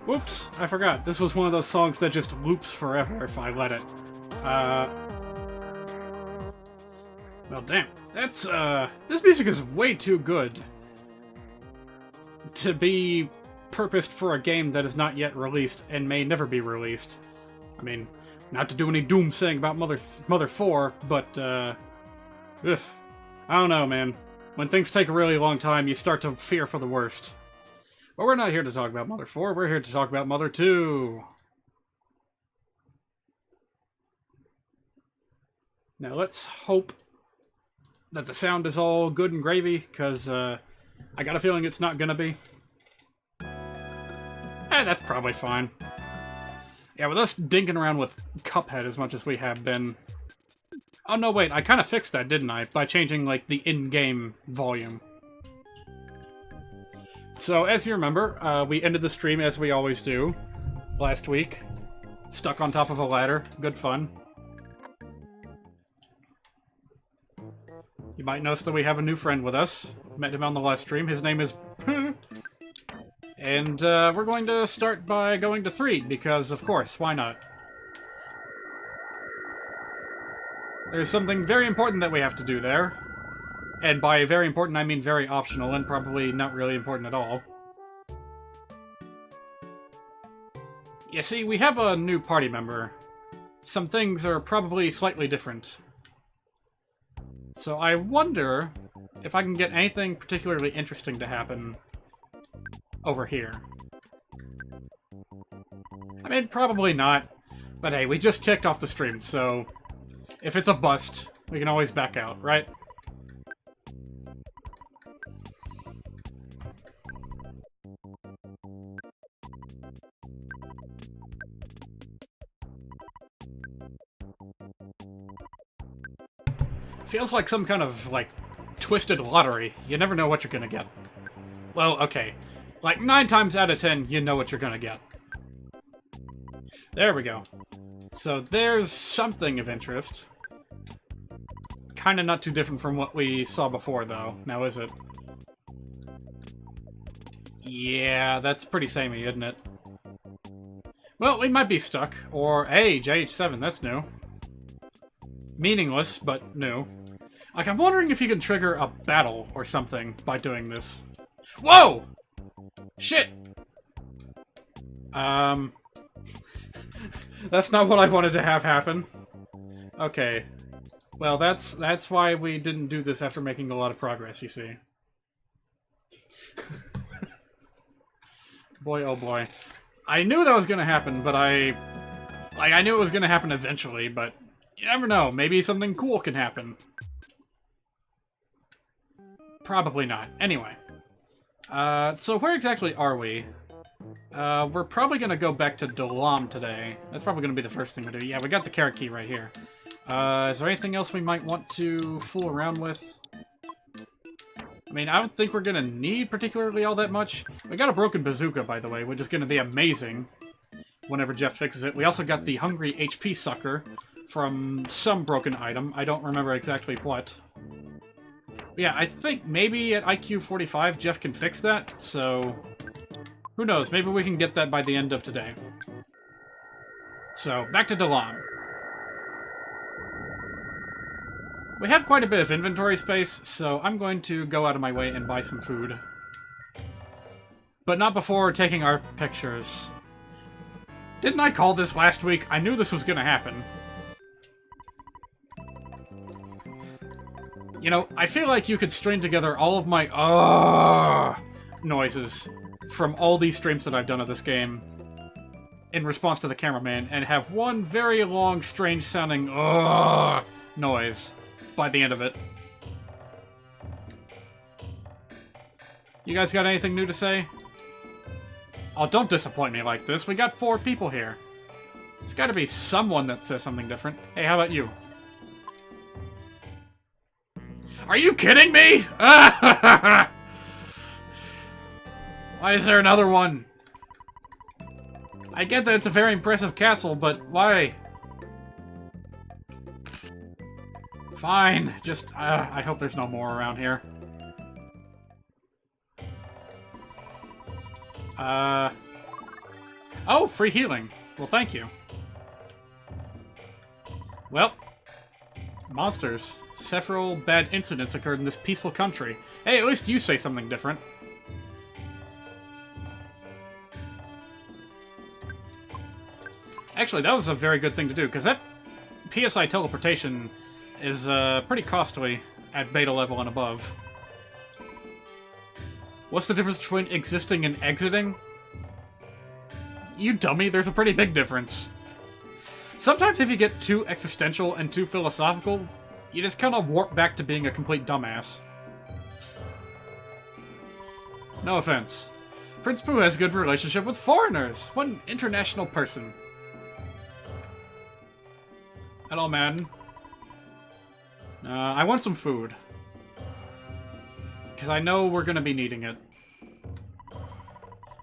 Whoops, I forgot. This was one of those songs that just loops forever if I let it. Well, damn. That's, this music is way too good to be purposed for a game that is not yet released and may never be released. I mean, not to do any doomsaying about Mother 4, but, I don't know, man. When things take a really long time, you start to fear for the worst. But we're not here to talk about Mother 4, we're here to talk about Mother 2. Now let's hope that the sound is all good and gravy, because I got a feeling it's not gonna be. That's probably fine. Yeah, with us dinking around with Cuphead as much as we have been... Oh no, wait, I kind of fixed that, didn't I? By changing, like, the in-game volume. So, as you remember, we ended the stream as we always do last week. Stuck on top of a ladder. Good fun. You might notice that we have a new friend with us. Met him on the last stream. His name is... And we're going to start by going to 3, because, of course, why not? There's something very important that we have to do there. And by very important, I mean very optional, and probably not really important at all. You see, we have a new party member. Some things are probably slightly different. So I wonder if I can get anything particularly interesting to happen over here. I mean, probably not. But hey, we just kicked off the stream, so if it's a bust, we can always back out, right? Feels like some kind of, like, twisted lottery. You never know what you're gonna get. Well, okay. Like, 9 times out of 10, you know what you're gonna get. There we go. So there's something of interest. Kinda not too different from what we saw before, though. Now, is it? Yeah, that's pretty samey, isn't it? Well, we might be stuck. Or, hey, JH7, that's new. Meaningless, but new. Like, I'm wondering if you can trigger a battle or something by doing this. Whoa! Shit! That's not what I wanted to have happen. Okay. Well, that's why we didn't do this after making a lot of progress, you see. Boy, oh boy. I knew that was gonna happen, but I knew it was gonna happen eventually, but you never know. Maybe something cool can happen. Probably not. Anyway. So where exactly are we? We're probably gonna go back to Dalam today. That's probably gonna be the first thing to do. Yeah, we got the carrot key right here. Is there anything else we might want to fool around with? I mean, I don't think we're gonna need particularly all that much. We got a broken bazooka, by the way, which is gonna be amazing whenever Jeff fixes it. We also got the hungry HP sucker from some broken item. I don't remember exactly what. Yeah, I think maybe at IQ 45 Jeff can fix that, so who knows, maybe we can get that by the end of today. So, back to Dalam. We have quite a bit of inventory space, so I'm going to go out of my way and buy some food. But not before taking our pictures. Didn't I call this last week? I knew this was gonna happen. You know, I feel like you could string together all of my noises from all these streams that I've done of this game in response to the cameraman and have one very long, strange sounding noise by the end of it. You guys got anything new to say? Oh, don't disappoint me like this. We got 4 people here. There's got to be someone that says something different. Hey, how about you? Are you kidding me? Why is there another one? I get that it's a very impressive castle, but why? Fine, just, I hope there's no more around here. Oh, free healing. Well, thank you. Well, monsters. Several bad incidents occurred in this peaceful country. Hey, at least you say something different. Actually, that was a very good thing to do, because that PSI teleportation is pretty costly at beta level and above. What's the difference between existing and exiting? You dummy, there's a pretty big difference. Sometimes if you get too existential and too philosophical, you just kind of warp back to being a complete dumbass. No offense. Prince Pooh has a good relationship with foreigners. What an international person. Hello, man. I want some food. Because I know we're going to be needing it.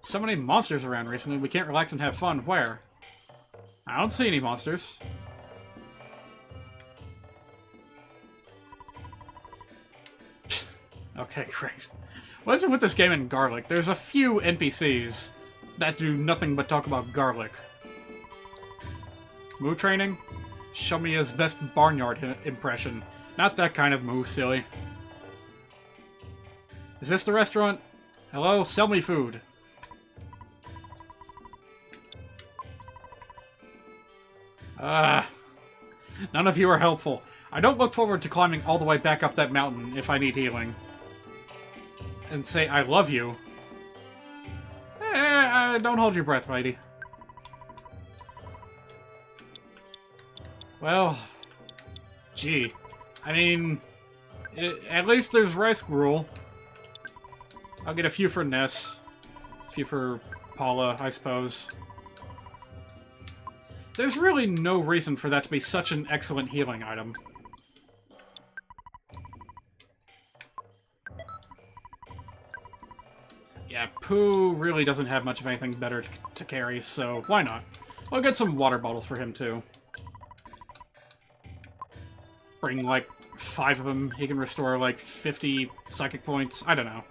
So many monsters around recently, we can't relax and have fun. Where? I don't see any monsters. Okay, great. What is it with this game and garlic? There's a few NPCs that do nothing but talk about garlic. Moo training? Show me his best barnyard impression. Not that kind of moo, silly. Is this the restaurant? Hello? Sell me food. None of you are helpful. I don't look forward to climbing all the way back up that mountain if I need healing. And say I love you. Don't hold your breath, lady. Well, gee. I mean, at least there's rice gruel. I'll get a few for Ness. A few for Paula, I suppose. There's really no reason for that to be such an excellent healing item. Yeah, Pooh really doesn't have much of anything better to carry, so why not? I'll get some water bottles for him, too. Bring, like, 5 of them. He can restore, like, 50 psychic points. I don't know.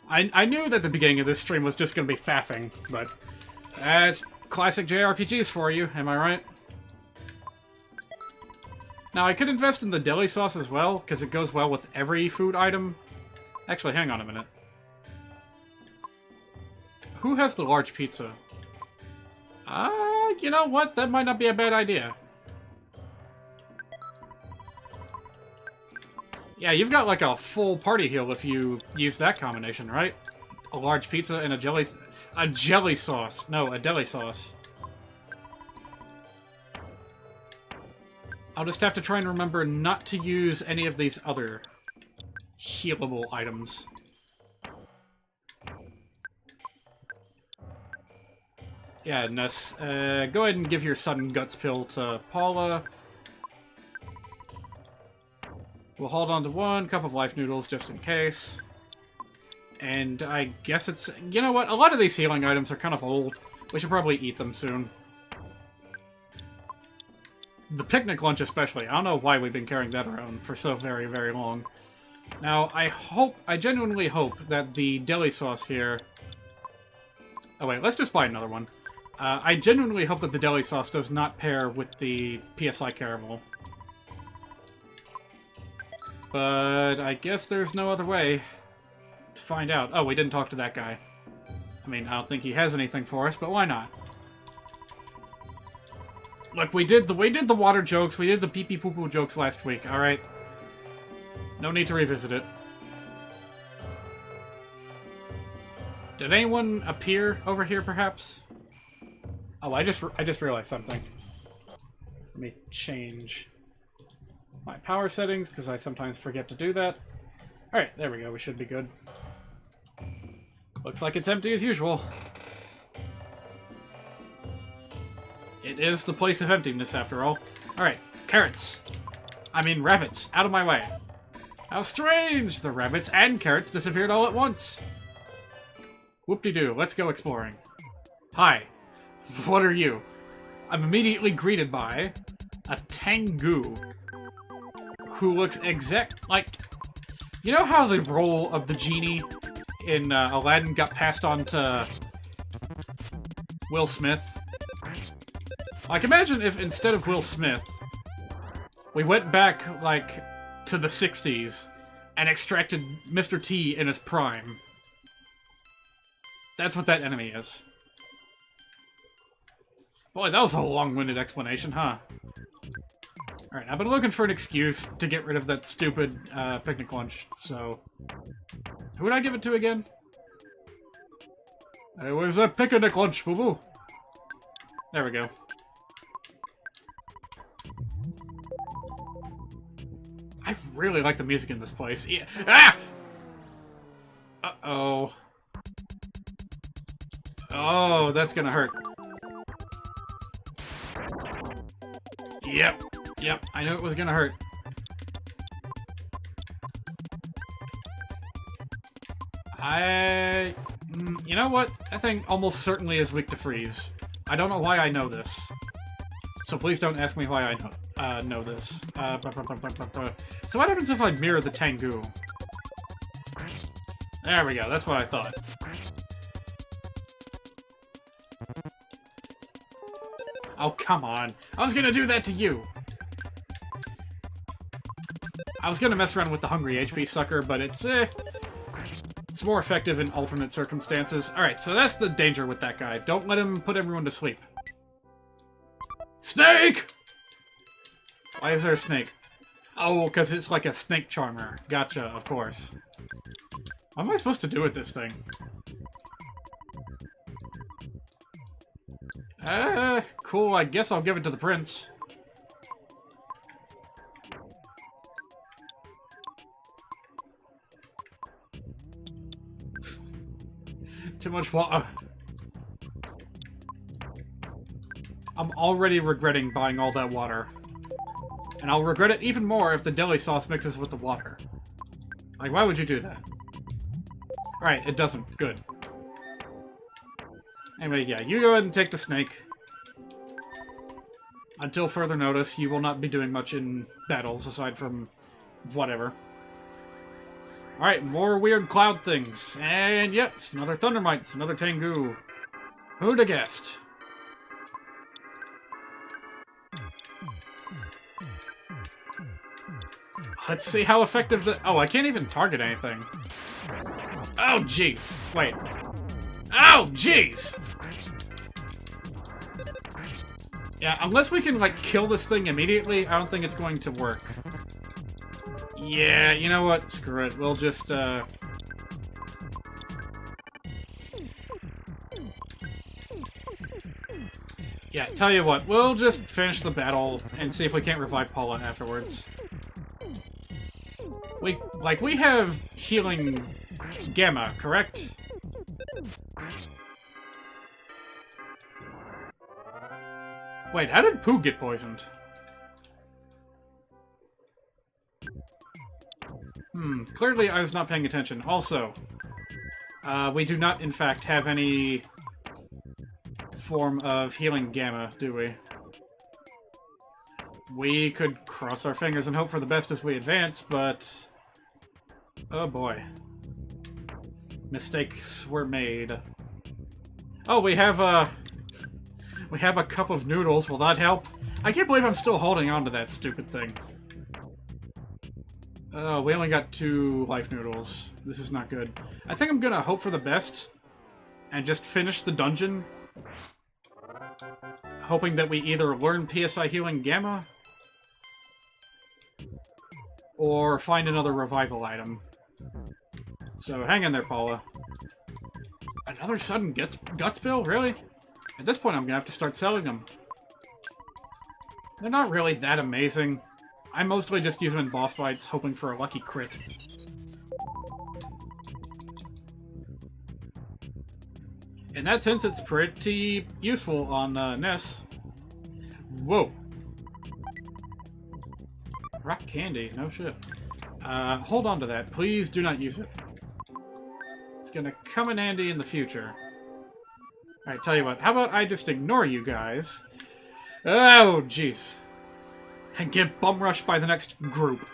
I knew that the beginning of this stream was just going to be faffing, but that's classic JRPGs for you, am I right? Now, I could invest in the deli sauce as well, because it goes well with every food item. Actually, hang on a minute. Who has the large pizza? You know what? That might not be a bad idea. Yeah, you've got like a full party heal if you use that combination, right? A large pizza and a jelly sauce. No, a deli sauce. I'll just have to try and remember not to use any of these other healable items. Yeah, Ness, go ahead and give your sudden guts pill to Paula. We'll hold on to 1 cup of life noodles just in case. And I guess it's... You know what? A lot of these healing items are kind of old. We should probably eat them soon. The picnic lunch especially. I don't know why we've been carrying that around for so very, very long. Now, I genuinely hope that the deli sauce here... Oh wait, let's just buy another one. I genuinely hope that the deli sauce does not pair with the PSI caramel. But I guess there's no other way to find out. Oh, we didn't talk to that guy. I mean, I don't think he has anything for us, but why not? Look, we did the water jokes, we did the pee-pee poo-poo jokes last week, alright? No need to revisit it. Did anyone appear over here, perhaps? Oh, I just realized something. Let me change my power settings, because I sometimes forget to do that. Alright, there we go, we should be good. Looks like it's empty as usual. It is the place of emptiness, after all. Alright, carrots. I mean rabbits, out of my way. How strange! The rabbits and carrots disappeared all at once. Whoop-de-doo, let's go exploring. Hi. What are you? I'm immediately greeted by a Tengu, who looks like... You know how the role of the genie in Aladdin got passed on to Will Smith. Like, imagine if instead of Will Smith, we went back, like, to the 60s and extracted Mr. T in his prime. That's what that enemy is. Boy, that was a long-winded explanation, huh? Alright, I've been looking for an excuse to get rid of that stupid picnic lunch, so... Who would I give it to again? Hey, where's that picnic lunch, boo-boo? There we go. I really like the music in this place. Yeah. Ah! Uh-oh. Oh, that's gonna hurt. Yep, I knew it was gonna hurt. You know what? That thing almost certainly is weak to freeze. I don't know why I know this. So please don't ask me why I know this. So what happens if I mirror the Tengu? There we go, that's what I thought. Oh, come on. I was gonna do that to you! I was gonna mess around with the Hungry HP Sucker, but it's more effective in alternate circumstances. Alright, so that's the danger with that guy. Don't let him put everyone to sleep. Snake! Why is there a snake? Oh, because it's like a snake charmer. Gotcha, of course. What am I supposed to do with this thing? Cool, I guess I'll give it to the prince. Too much water. I'm already regretting buying all that water. And I'll regret it even more if the deli sauce mixes with the water. Like, why would you do that? Alright, it doesn't. Good. Anyway, yeah, you go ahead and take the snake. Until further notice, you will not be doing much in battles, aside from whatever. Alright, more weird cloud things. And yes, another Thundermites, another Tengu. Who'd have guessed? Let's see how effective the... Oh, I can't even target anything. Oh, jeez. Wait. Oh, jeez! Yeah, unless we can, like, kill this thing immediately, I don't think it's going to work. Yeah, you know what? Screw it. We'll just, Yeah, tell you what. We'll just finish the battle and see if we can't revive Paula afterwards. We have healing Gamma, correct? Wait, how did Pooh get poisoned? Clearly I was not paying attention. Also, we do not, in fact, have any form of healing Gamma, do we? We could cross our fingers and hope for the best as we advance, but... Oh boy. Mistakes were made. Oh, we have a cup of noodles. Will that help? I can't believe I'm still holding on to that stupid thing. Oh, we only got 2 life noodles. This is not good. I think I'm gonna hope for the best and just finish the dungeon, hoping that we either learn PSI Healing Gamma or find another revival item. So hang in there, Paula. Another sudden gut spill? Really? At this point, I'm gonna have to start selling them. They're not really that amazing. I mostly just use them in boss fights, hoping for a lucky crit. In that sense, it's pretty useful on NES. Whoa. Rock candy, no shit. Hold on to that. Please do not use it. It's gonna come in handy in the future. Alright, tell you what. How about I just ignore you guys? Oh, jeez. And get bum rushed by the next group.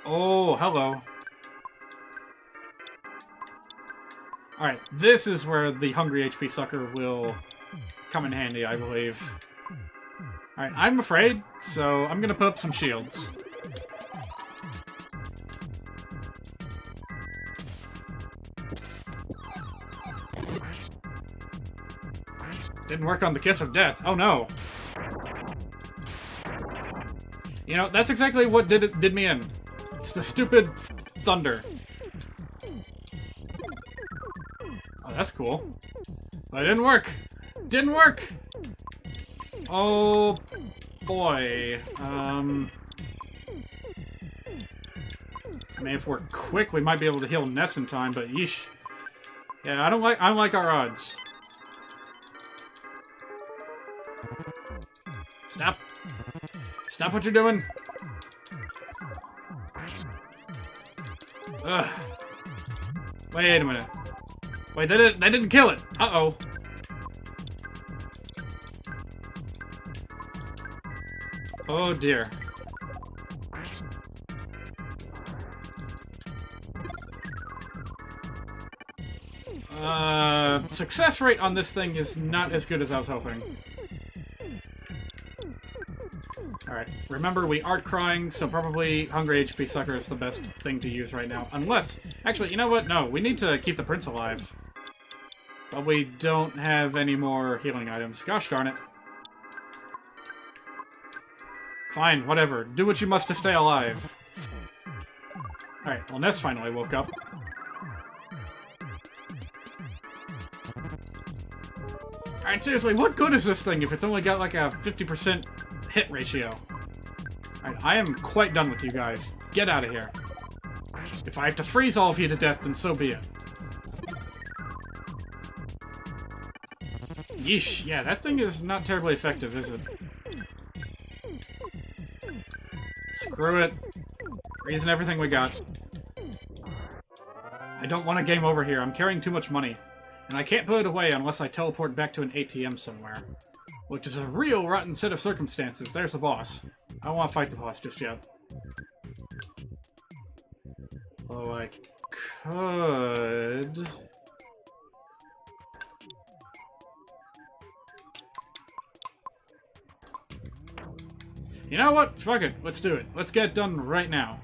Oh, hello. Alright, this is where the hungry HP sucker will come in handy, I believe. Alright, I'm afraid, so I'm gonna put up some shields. Didn't work on the Kiss of Death. Oh no. You know, that's exactly what did me in. It's the stupid thunder. Oh, that's cool. But it didn't work. Didn't work! Oh, boy. I mean, if we're quick, we might be able to heal Ness in time, but yeesh. Yeah, I don't like our odds. Stop. Stop what you're doing. Ugh. Wait a minute. Wait, that didn't kill it. Uh-oh. Oh dear. Success rate on this thing is not as good as I was hoping. Alright, remember we aren't crying, so probably Hungry HP Sucker is the best thing to use right now. Unless, actually, you know what? No, we need to keep the Prince alive. But we don't have any more healing items. Gosh darn it. Fine, whatever. Do what you must to stay alive. Alright, well, Ness finally woke up. Alright, seriously, what good is this thing if it's only got like a 50% hit ratio? Alright, I am quite done with you guys. Get out of here. If I have to freeze all of you to death, then so be it. Yeesh, yeah, that thing is not terribly effective, is it? Screw it. Freezing everything we got. I don't want a game over here. I'm carrying too much money. And I can't put it away unless I teleport back to an ATM somewhere. Which is a real rotten set of circumstances. There's the boss. I don't want to fight the boss just yet. Although I could... You know what? Fuck it. Let's do it. Let's get it done right now.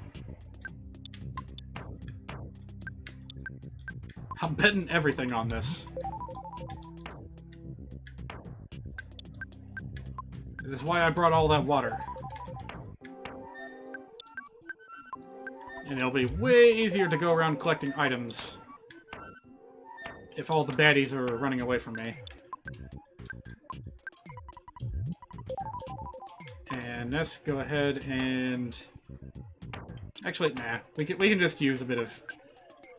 I'm betting everything on this. This is why I brought all that water. And it'll be way easier to go around collecting items if all the baddies are running away from me. And let's go ahead and... Actually, nah. We can just use a bit of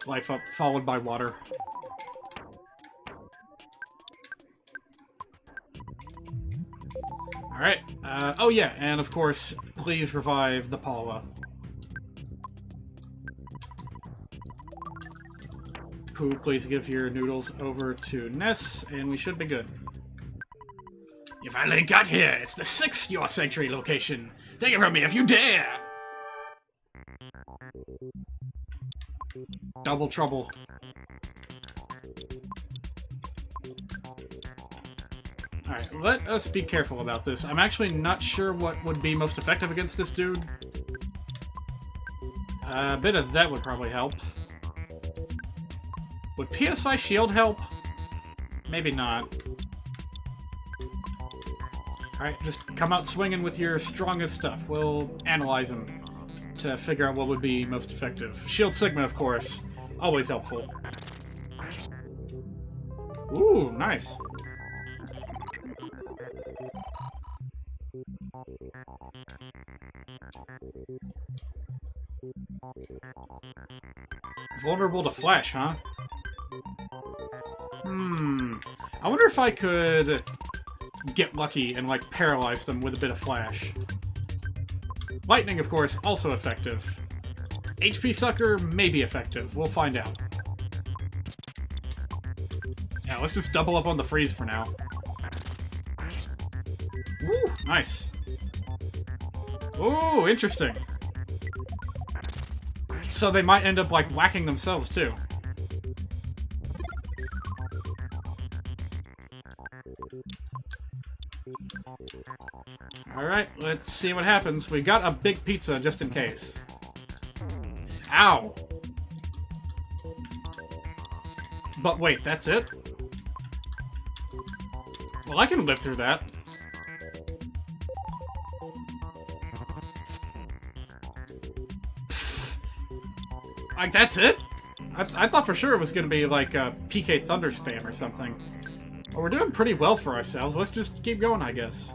life up, followed by water. Alright. Oh yeah, and of course, please revive the Paula. Pooh, please give your noodles over to Ness, and we should be good. You finally got here! It's the 6th Your Sanctuary location! Take it from me if you dare! Double trouble. Alright, let us be careful about this. I'm actually not sure what would be most effective against this dude. A bit of that would probably help. Would PSI Shield help? Maybe not. Alright, just come out swinging with your strongest stuff. We'll analyze them to figure out what would be most effective. Shield Sigma, of course. Always helpful. Ooh, nice. Vulnerable to flash, huh? I wonder if I could get lucky and, like, paralyze them with a bit of flash. Lightning, of course, also effective. HP Sucker, maybe effective. We'll find out. Yeah, let's just double up on the freeze for now. Woo! Nice. Ooh, interesting. So they might end up, like, whacking themselves, too. Alright, let's see what happens. We got a big pizza just in case. Ow! But wait, that's it? Well, I can live through that. Pfft. Like, that's it? I thought for sure it was going to be like a PK Thunder spam or something. But we're doing pretty well for ourselves. Let's just keep going, I guess.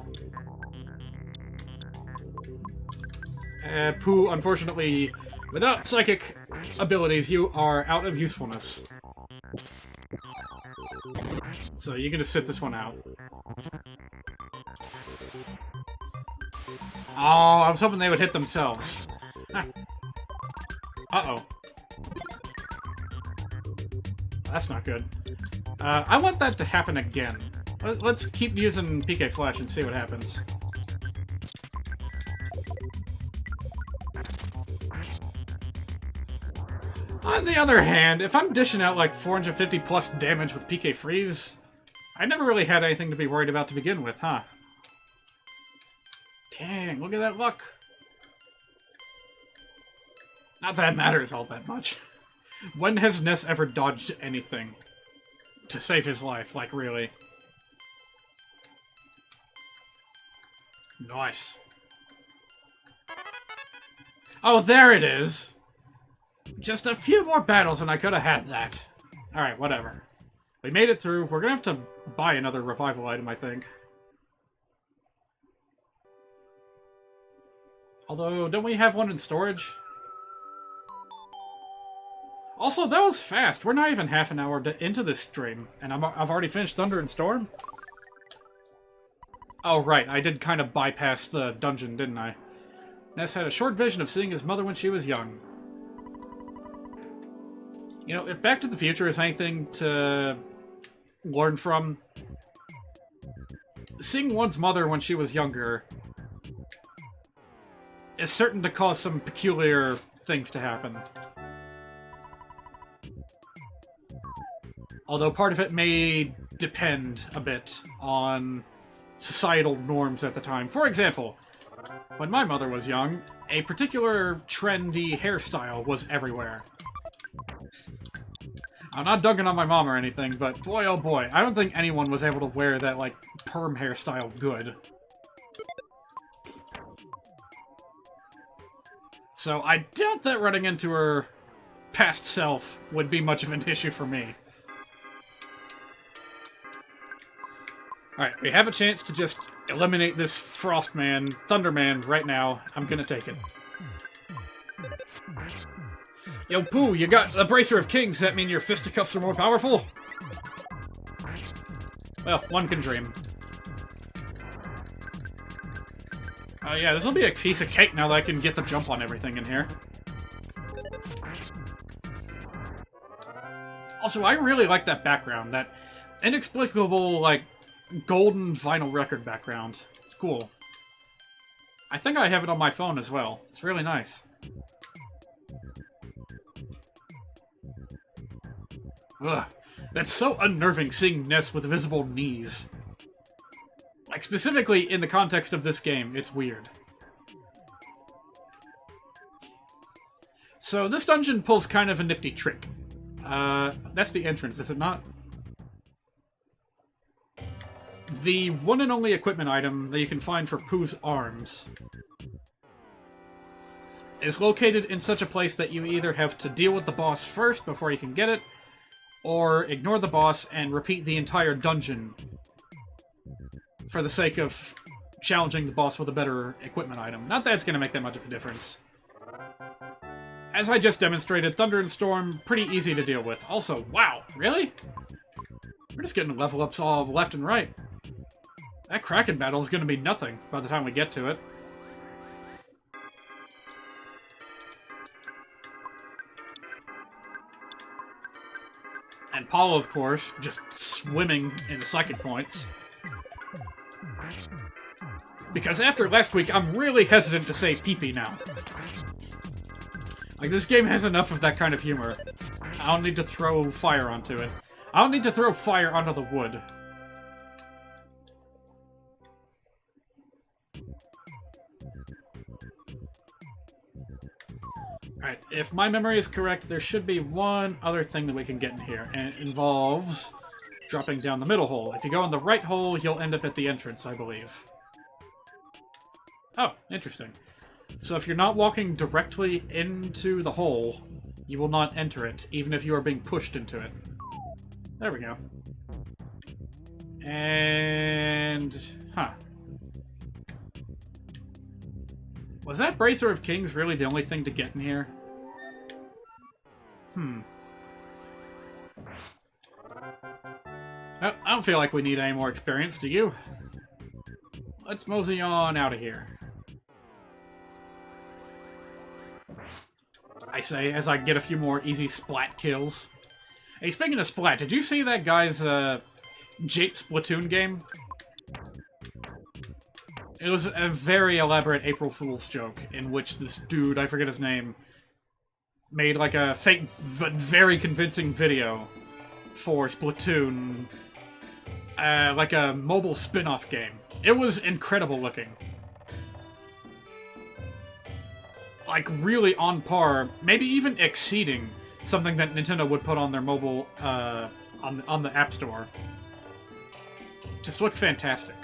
Pooh, unfortunately, without psychic abilities, you are out of usefulness. So you're gonna sit this one out. Oh, I was hoping they would hit themselves. Uh-oh. That's not good. I want that to happen again. Let's keep using PK Flash and see what happens. On the other hand, if I'm dishing out like 450 plus damage with PK Freeze, I never really had anything to be worried about to begin with, huh? Dang, look at that luck. Not that it matters all that much. When has Ness ever dodged anything to save his life? Like, really? Nice. Oh, there it is! Just a few more battles and I could have had that. Alright, whatever. We made it through. We're gonna have to buy another revival item, I think. Although, don't we have one in storage? Also, that was fast. We're not even half an hour into this stream, and I've already finished Thunder and Storm? Oh, right. I did kind of bypass the dungeon, didn't I? Ness had a short vision of seeing his mother when she was young. You know, if Back to the Future is anything to learn from, seeing one's mother when she was younger is certain to cause some peculiar things to happen. Although part of it may depend a bit on societal norms at the time. For example, when my mother was young, a particular trendy hairstyle was everywhere. I'm not dunking on my mom or anything, but boy oh boy, I don't think anyone was able to wear that, like, perm hairstyle good. So I doubt that running into her past self would be much of an issue for me. Alright, we have a chance to just eliminate this Frostman, Thunderman right now. I'm gonna take it. Yo, Pooh, you got the Bracer of Kings. Does that mean your fisticuffs are more powerful? Well, one can dream. Oh yeah, this will be a piece of cake now that I can get the jump on everything in here. Also, I really like that background. That inexplicable, like, golden vinyl record background. It's cool. I think I have it on my phone as well. It's really nice. Ugh. That's so unnerving seeing Ness with visible knees. Like, specifically in the context of this game, it's weird. So, this dungeon pulls kind of a nifty trick. That's the entrance, is it not? The one and only equipment item that you can find for Pooh's arms is located in such a place that you either have to deal with the boss first before you can get it, or ignore the boss and repeat the entire dungeon for the sake of challenging the boss with a better equipment item. Not that it's going to make that much of a difference. As I just demonstrated, Thunder and Storm, pretty easy to deal with. Also, wow, really? We're just getting level ups all left and right. That Kraken battle is going to be nothing by the time we get to it. And Paul, of course, just swimming in the psychic points. Because after last week, I'm really hesitant to say pee-pee now. Like, this game has enough of that kind of humor. I don't need to throw fire onto it. I don't need to throw fire onto the wood. Alright, if my memory is correct, there should be one other thing that we can get in here, and it involves dropping down the middle hole. If you go in the right hole, you'll end up at the entrance, I believe. Oh, interesting. So if you're not walking directly into the hole, you will not enter it, even if you are being pushed into it. There we go. And... huh. Was that Bracer of Kings really the only thing to get in here? Well, I don't feel like we need any more experience, do you? Let's mosey on out of here. I say, as I get a few more easy splat kills. Hey, speaking of splat, did you see that guy's, Jake Splatoon game? It was a very elaborate April Fool's joke in which this dude, I forget his name, made like a fake but very convincing video for Splatoon, like a mobile spin-off game. It was incredible looking. Like, really on par, maybe even exceeding something that Nintendo would put on their mobile, on the App Store. Just looked fantastic.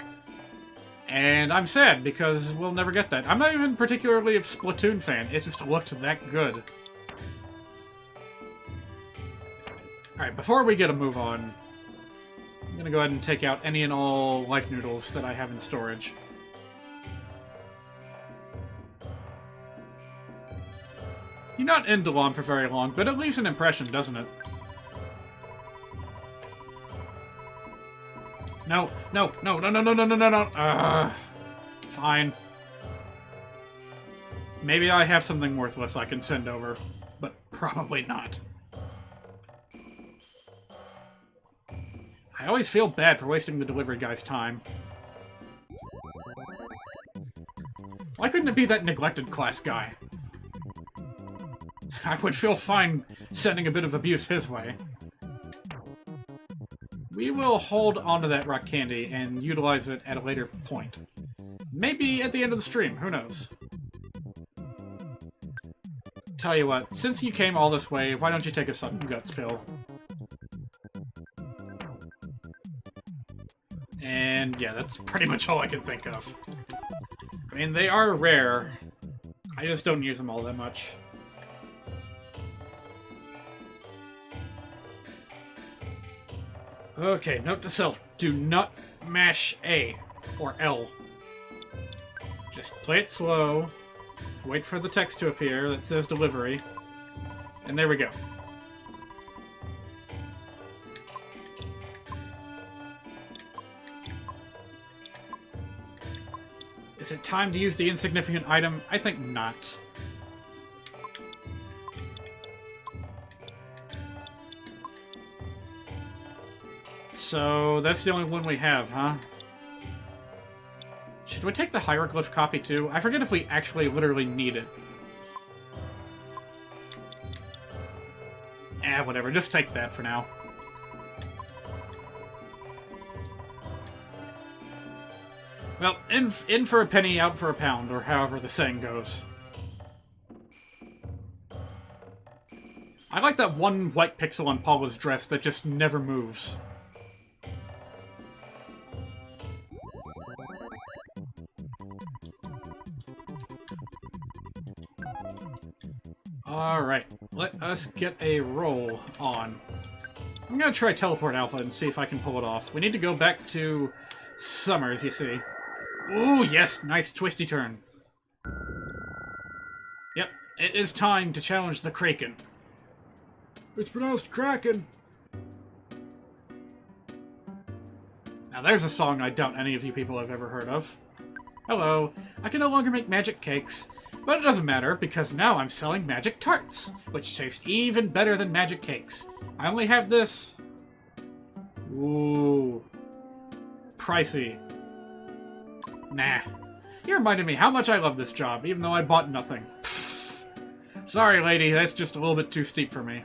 And I'm sad, because we'll never get that. I'm not even particularly a Splatoon fan, it just looked that good. Alright, before we get a move on, I'm gonna go ahead and take out any and all life noodles that I have in storage. You're not in Delon for very long, but it leaves an impression, doesn't it? No, no, no, no, no, no, no, no, no, no. Fine. Maybe I have something worthless I can send over, but probably not. I always feel bad for wasting the delivery guy's time. Why couldn't it be that neglected class guy? I would feel fine sending a bit of abuse his way. We will hold onto that rock candy and utilize it at a later point. Maybe at the end of the stream, who knows? Tell you what, since you came all this way, why don't you take a sudden guts pill? And yeah, that's pretty much all I can think of. I mean, they are rare. I just don't use them all that much. Okay, note to self, do not mash A or L. Just play it slow, wait for the text to appear that says delivery, and there we go. Is it time to use the insignificant item? I think not. So, that's the only one we have, huh? Should we take the hieroglyph copy too? I forget if we actually literally need it. Whatever, just take that for now. Well, in for a penny, out for a pound, or however the saying goes. I like that one white pixel on Paula's dress that just never moves. Alright, let us get a roll on. I'm gonna try Teleport Alpha and see if I can pull it off. We need to go back to Summers, you see. Ooh, yes, nice twisty turn. Yep, it is time to challenge the Kraken. It's pronounced Kraken. Now there's a song I doubt any of you people have ever heard of. Hello, I can no longer make magic cakes. But it doesn't matter, because now I'm selling magic tarts, which taste even better than magic cakes. I only have this. Ooh. Pricey. Nah. You reminded me how much I love this job, even though I bought nothing. Pfft. Sorry, lady, that's just a little bit too steep for me.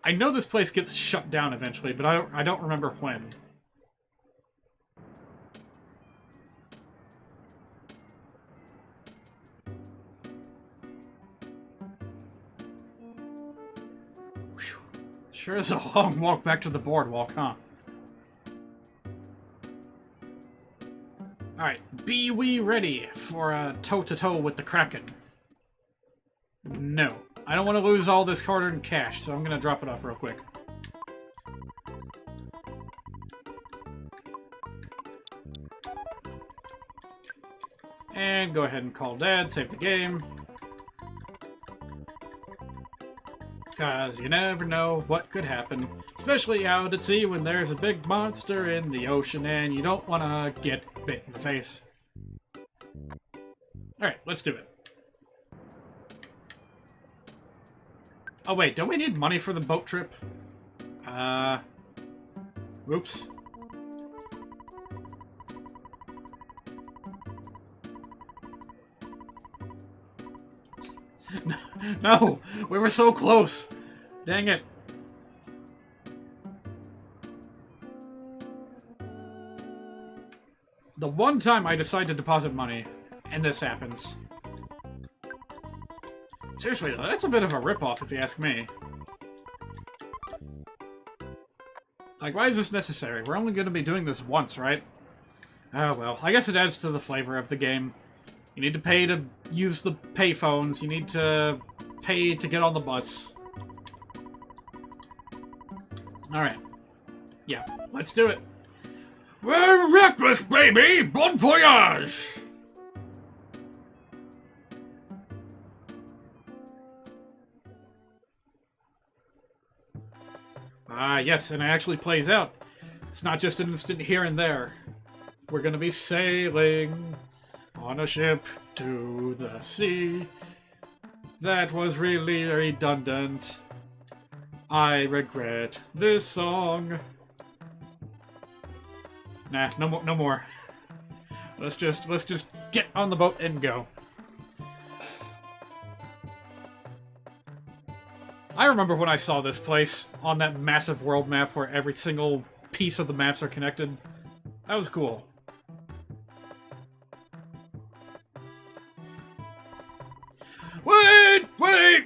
I know this place gets shut down eventually, but I don't remember when. Sure is a long walk back to the boardwalk, huh? Alright, be we ready for a toe-to-toe with the Kraken? No. I don't want to lose all this hard-earned cash, so I'm going to drop it off real quick. And go ahead and call Dad, save the game. Because you never know what could happen. Especially out at sea when there's a big monster in the ocean and you don't want to get bit in the face. Alright, let's do it. Oh wait, don't we need money for the boat trip? Oops. No! We were so close! Dang it. The one time I decide to deposit money, and this happens. Seriously though, that's a bit of a ripoff if you ask me. Like, why is this necessary? We're only going to be doing this once, right? Oh well, I guess it adds to the flavor of the game. You need to pay to use the payphones. You need to pay to get on the bus. Alright. Yeah, let's do it. We're reckless, baby! Bon voyage! Ah, yes, and it actually plays out. It's not just an instant here and there. We're gonna be sailing on a ship to the sea. That was really redundant. I regret this song. Nah, no more. Let's just get on the boat and go. I remember when I saw this place on that massive world map where every single piece of the maps are connected. That was cool.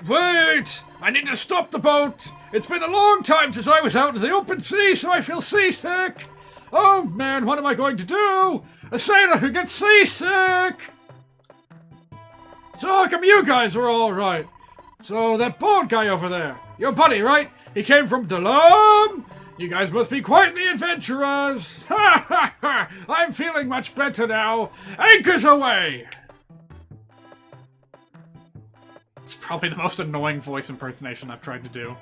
Wait! I need to stop the boat! It's been a long time since I was out in the open sea, so I feel seasick! Oh man, what am I going to do? A sailor who gets seasick! So how come you guys were alright? So that bald guy over there, your buddy, right? He came from Dalam? You guys must be quite the adventurers! Ha ha ha! I'm feeling much better now! Anchors away! It's probably the most annoying voice impersonation I've tried to do.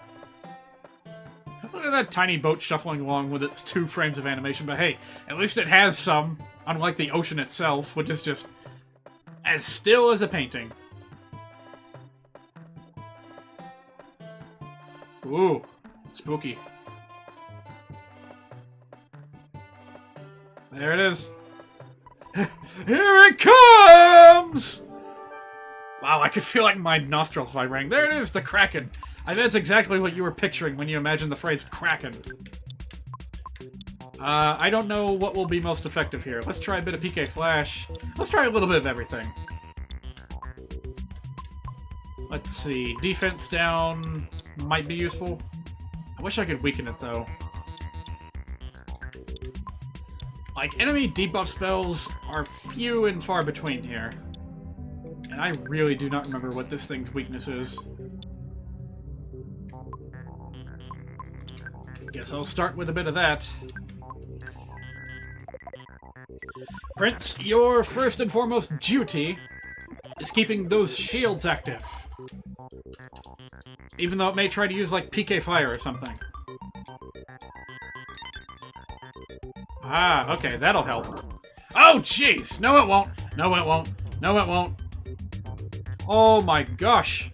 Look at that tiny boat shuffling along with its 2 frames of animation, but hey, at least it has some, unlike the ocean itself, which is just as still as a painting. Ooh, spooky. There it is. Here it comes! Wow, I could feel like my nostrils vibrating. There it is, the Kraken. I bet it's exactly what you were picturing when you imagined the phrase Kraken. I don't know what will be most effective here. Let's try a bit of PK Flash. Let's try a little bit of everything. Let's see. Defense down might be useful. I wish I could weaken it, though. Like, enemy debuff spells are few and far between here. And I really do not remember what this thing's weakness is. Guess I'll start with a bit of that. Prince, your first and foremost duty is keeping those shields active. Even though it may try to use, like, PK Fire or something. Ah, okay, that'll help. Oh, jeez! No, it won't! No, it won't! No, it won't! Oh my gosh!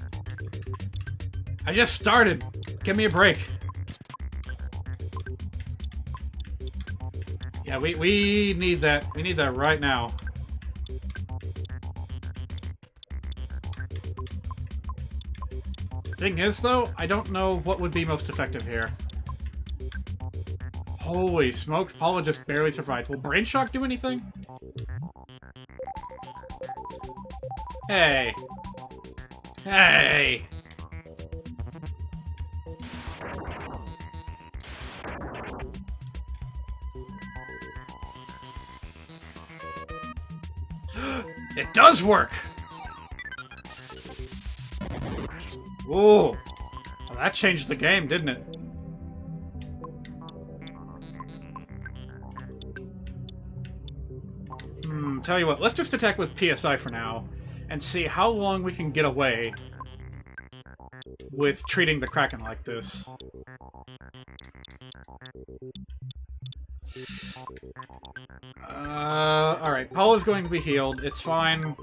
I just started! Give me a break. Yeah, we need that. We need that right now. Thing is, though, I don't know what would be most effective here. Holy smokes, Paula just barely survived. Will Brain Shock do anything? Hey. Hey! It does work! Whoa! Well, that changed the game, didn't it? Tell you what, let's just attack with PSI for now, and see how long we can get away with treating the Kraken like this. Alright, Paul is going to be healed. It's fine.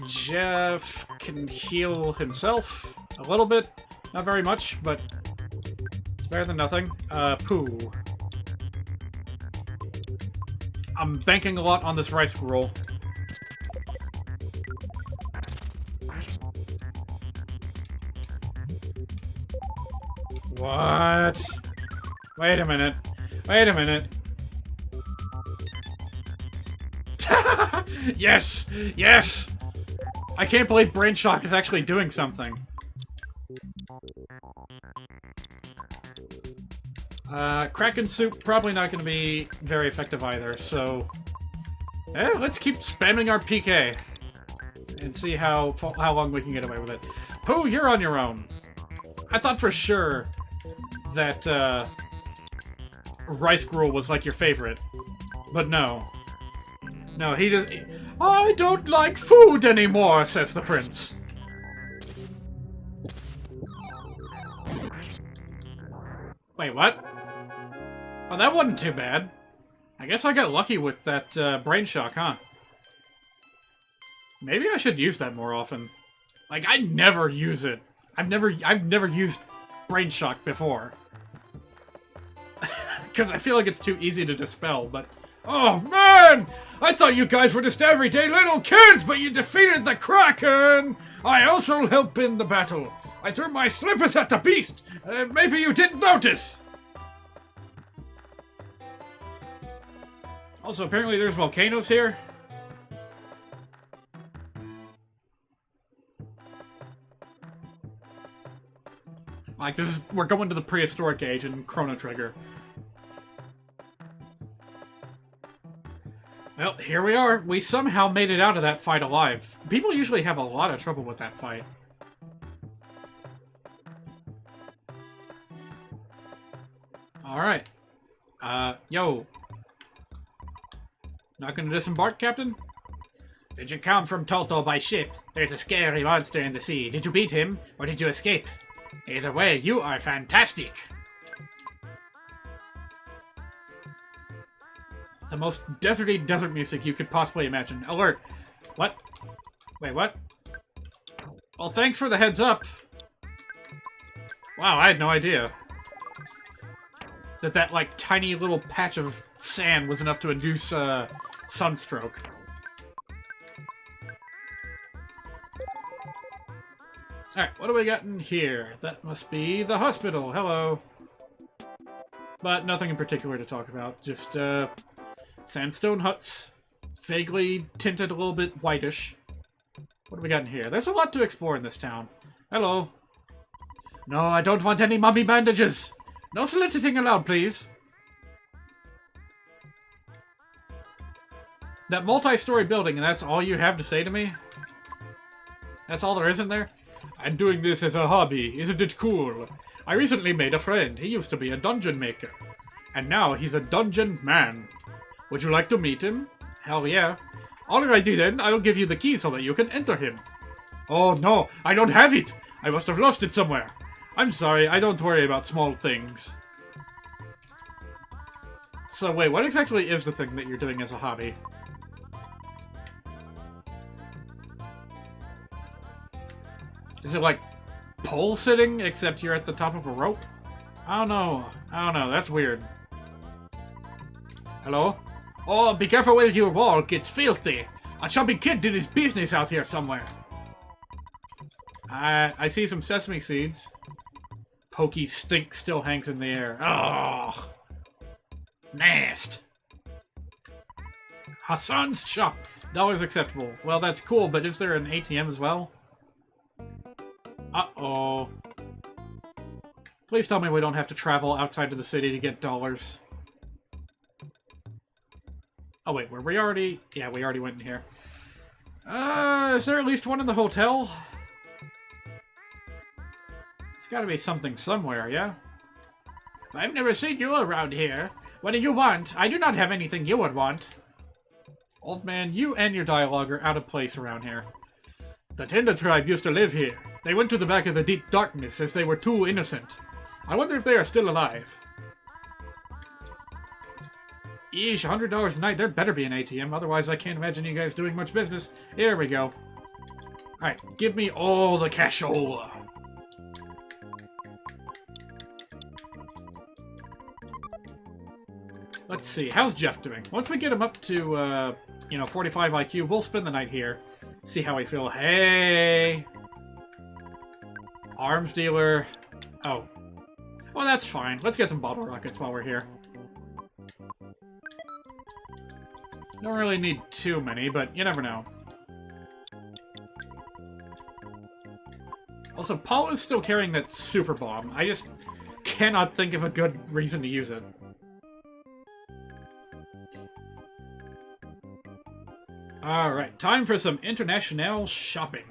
Jeff can heal himself a little bit. Not very much, but it's better than nothing. Pooh. I'm banking a lot on this rice roll. What? Wait a minute. Wait a minute. Yes! Yes! I can't believe Brain Shock is actually doing something. Kraken Soup, probably not going to be very effective either, so... let's keep spamming our PK. And see how long we can get away with it. Pooh, you're on your own. I thought for sure that, Rice Gruel was like your favorite. But no. No, he just... I don't like food anymore, says the prince. Wait, what? Oh, that wasn't too bad. I guess I got lucky with that Brain Shock, huh? Maybe I should use that more often. Like, I never use it. I've never used Brain Shock before. Because I feel like it's too easy to dispel, but... Oh, man! I thought you guys were just everyday little kids, but you defeated the Kraken! I also helped in the battle. I threw my slippers at the beast! Maybe you didn't notice! Also, apparently there's volcanoes here. Like, this is... We're going to the prehistoric age in Chrono Trigger. Well, here we are. We somehow made it out of that fight alive. People usually have a lot of trouble with that fight. Alright. Yo. Not gonna disembark, Captain? Did you come from Toto by ship? There's a scary monster in the sea. Did you beat him, or did you escape? Either way, you are fantastic! The most deserty desert music you could possibly imagine. Alert! What? Wait, what? Well, thanks for the heads up. Wow, I had no idea that like, tiny little patch of sand was enough to induce, sunstroke. Alright, what do we got in here? That must be the hospital. Hello. But nothing in particular to talk about. Just, sandstone huts. Vaguely tinted a little bit whitish. What do we got in here? There's a lot to explore in this town. Hello. No, I don't want any mummy bandages! No soliciting allowed, please. That multi-story building, and that's all you have to say to me? That's all there is in there? I'm doing this as a hobby. Isn't it cool? I recently made a friend. He used to be a dungeon maker. And now he's a dungeon man. Would you like to meet him? Hell yeah. Alrighty then, I'll give you the key so that you can enter him. Oh no, I don't have it! I must have lost it somewhere. I'm sorry, I don't worry about small things. So wait, what exactly is the thing that you're doing as a hobby? Is it like pole sitting, except you're at the top of a rope? I don't know. I don't know, that's weird. Hello? Oh, be careful where you walk, it's filthy. A chubby kid did his business out here somewhere. I see some sesame seeds. Pokey stink still hangs in the air. Oh, nasty. Hassan's shop. $1 acceptable. Well, that's cool, but is there an ATM as well? Uh-oh. Please tell me we don't have to travel outside of the city to get dollars. Oh wait, were we already... Yeah, we already went in here. Is there at least one in the hotel? It's gotta be something somewhere, yeah? I've never seen you around here. What do you want? I do not have anything you would want. Old man, you and your dialogue are out of place around here. The Tinder tribe used to live here. They went to the back of the deep darkness as they were too innocent. I wonder if they are still alive. Eesh, $100 a night. There better be an ATM, otherwise I can't imagine you guys doing much business. Here we go. Alright, give me all the cashola. Let's see, how's Jeff doing? Once we get him up to, 45 IQ, we'll spend the night here. See how we feel. Hey! Arms dealer. Oh. Well, that's fine. Let's get some bottle rockets while we're here. Don't really need too many, but you never know. Also, Paul is still carrying that super bomb. I just cannot think of a good reason to use it. Alright, time for some international shopping.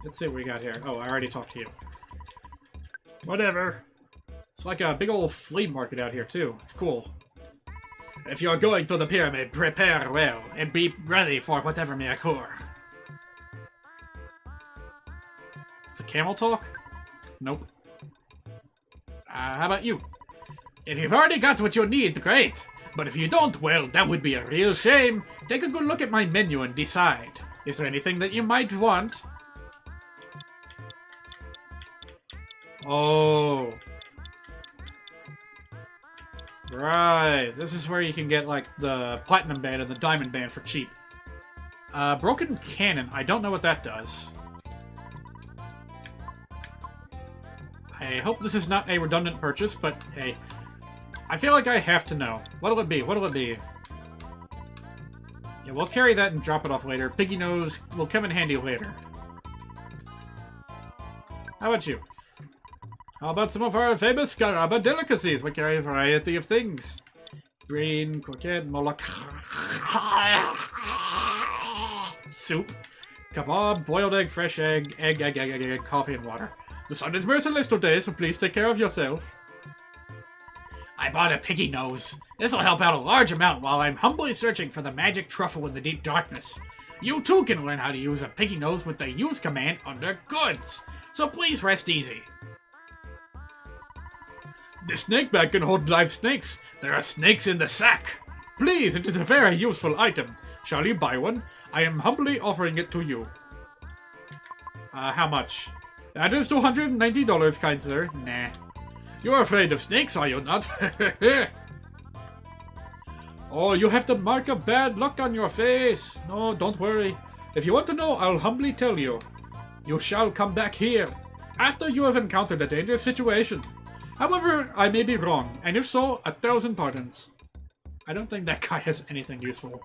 Let's see what we got here. Oh, I already talked to you. Whatever. It's like a big old flea market out here, too. It's cool. If you're going to the pyramid, prepare well, and be ready for whatever may occur. Is the camel talk? Nope. How about you? If you've already got what you need, great. But if you don't, well, that would be a real shame. Take a good look at my menu and decide. Is there anything that you might want? Oh. Right. This is where you can get, like, the Platinum Band and the Diamond Band for cheap. Broken Cannon. I don't know what that does. I hope this is not a redundant purchase, but hey. I feel like I have to know. What'll it be? What'll it be? Yeah, we'll carry that and drop it off later. Piggy Nose will come in handy later. How about you? How about some of our famous Caraba delicacies? We carry a variety of things. Green, croquette, moloch, soup, kebab, boiled egg, fresh egg, egg, coffee, and water. The sun is merciless today, so please take care of yourself. I bought a piggy nose. This will help out a large amount while I'm humbly searching for the magic truffle in the deep darkness. You too can learn how to use a piggy nose with the use command under goods. So please rest easy. This snake bag can hold live snakes. There are snakes in the sack. Please, it is a very useful item. Shall you buy one? I am humbly offering it to you. How much? That is $290, kind sir. Nah. You're afraid of snakes, are you not? Oh, you have the mark of bad luck on your face. No, don't worry. If you want to know, I'll humbly tell you. You shall come back here, after you have encountered a dangerous situation. However, I may be wrong, and if so, 1,000 pardons. I don't think that guy has anything useful.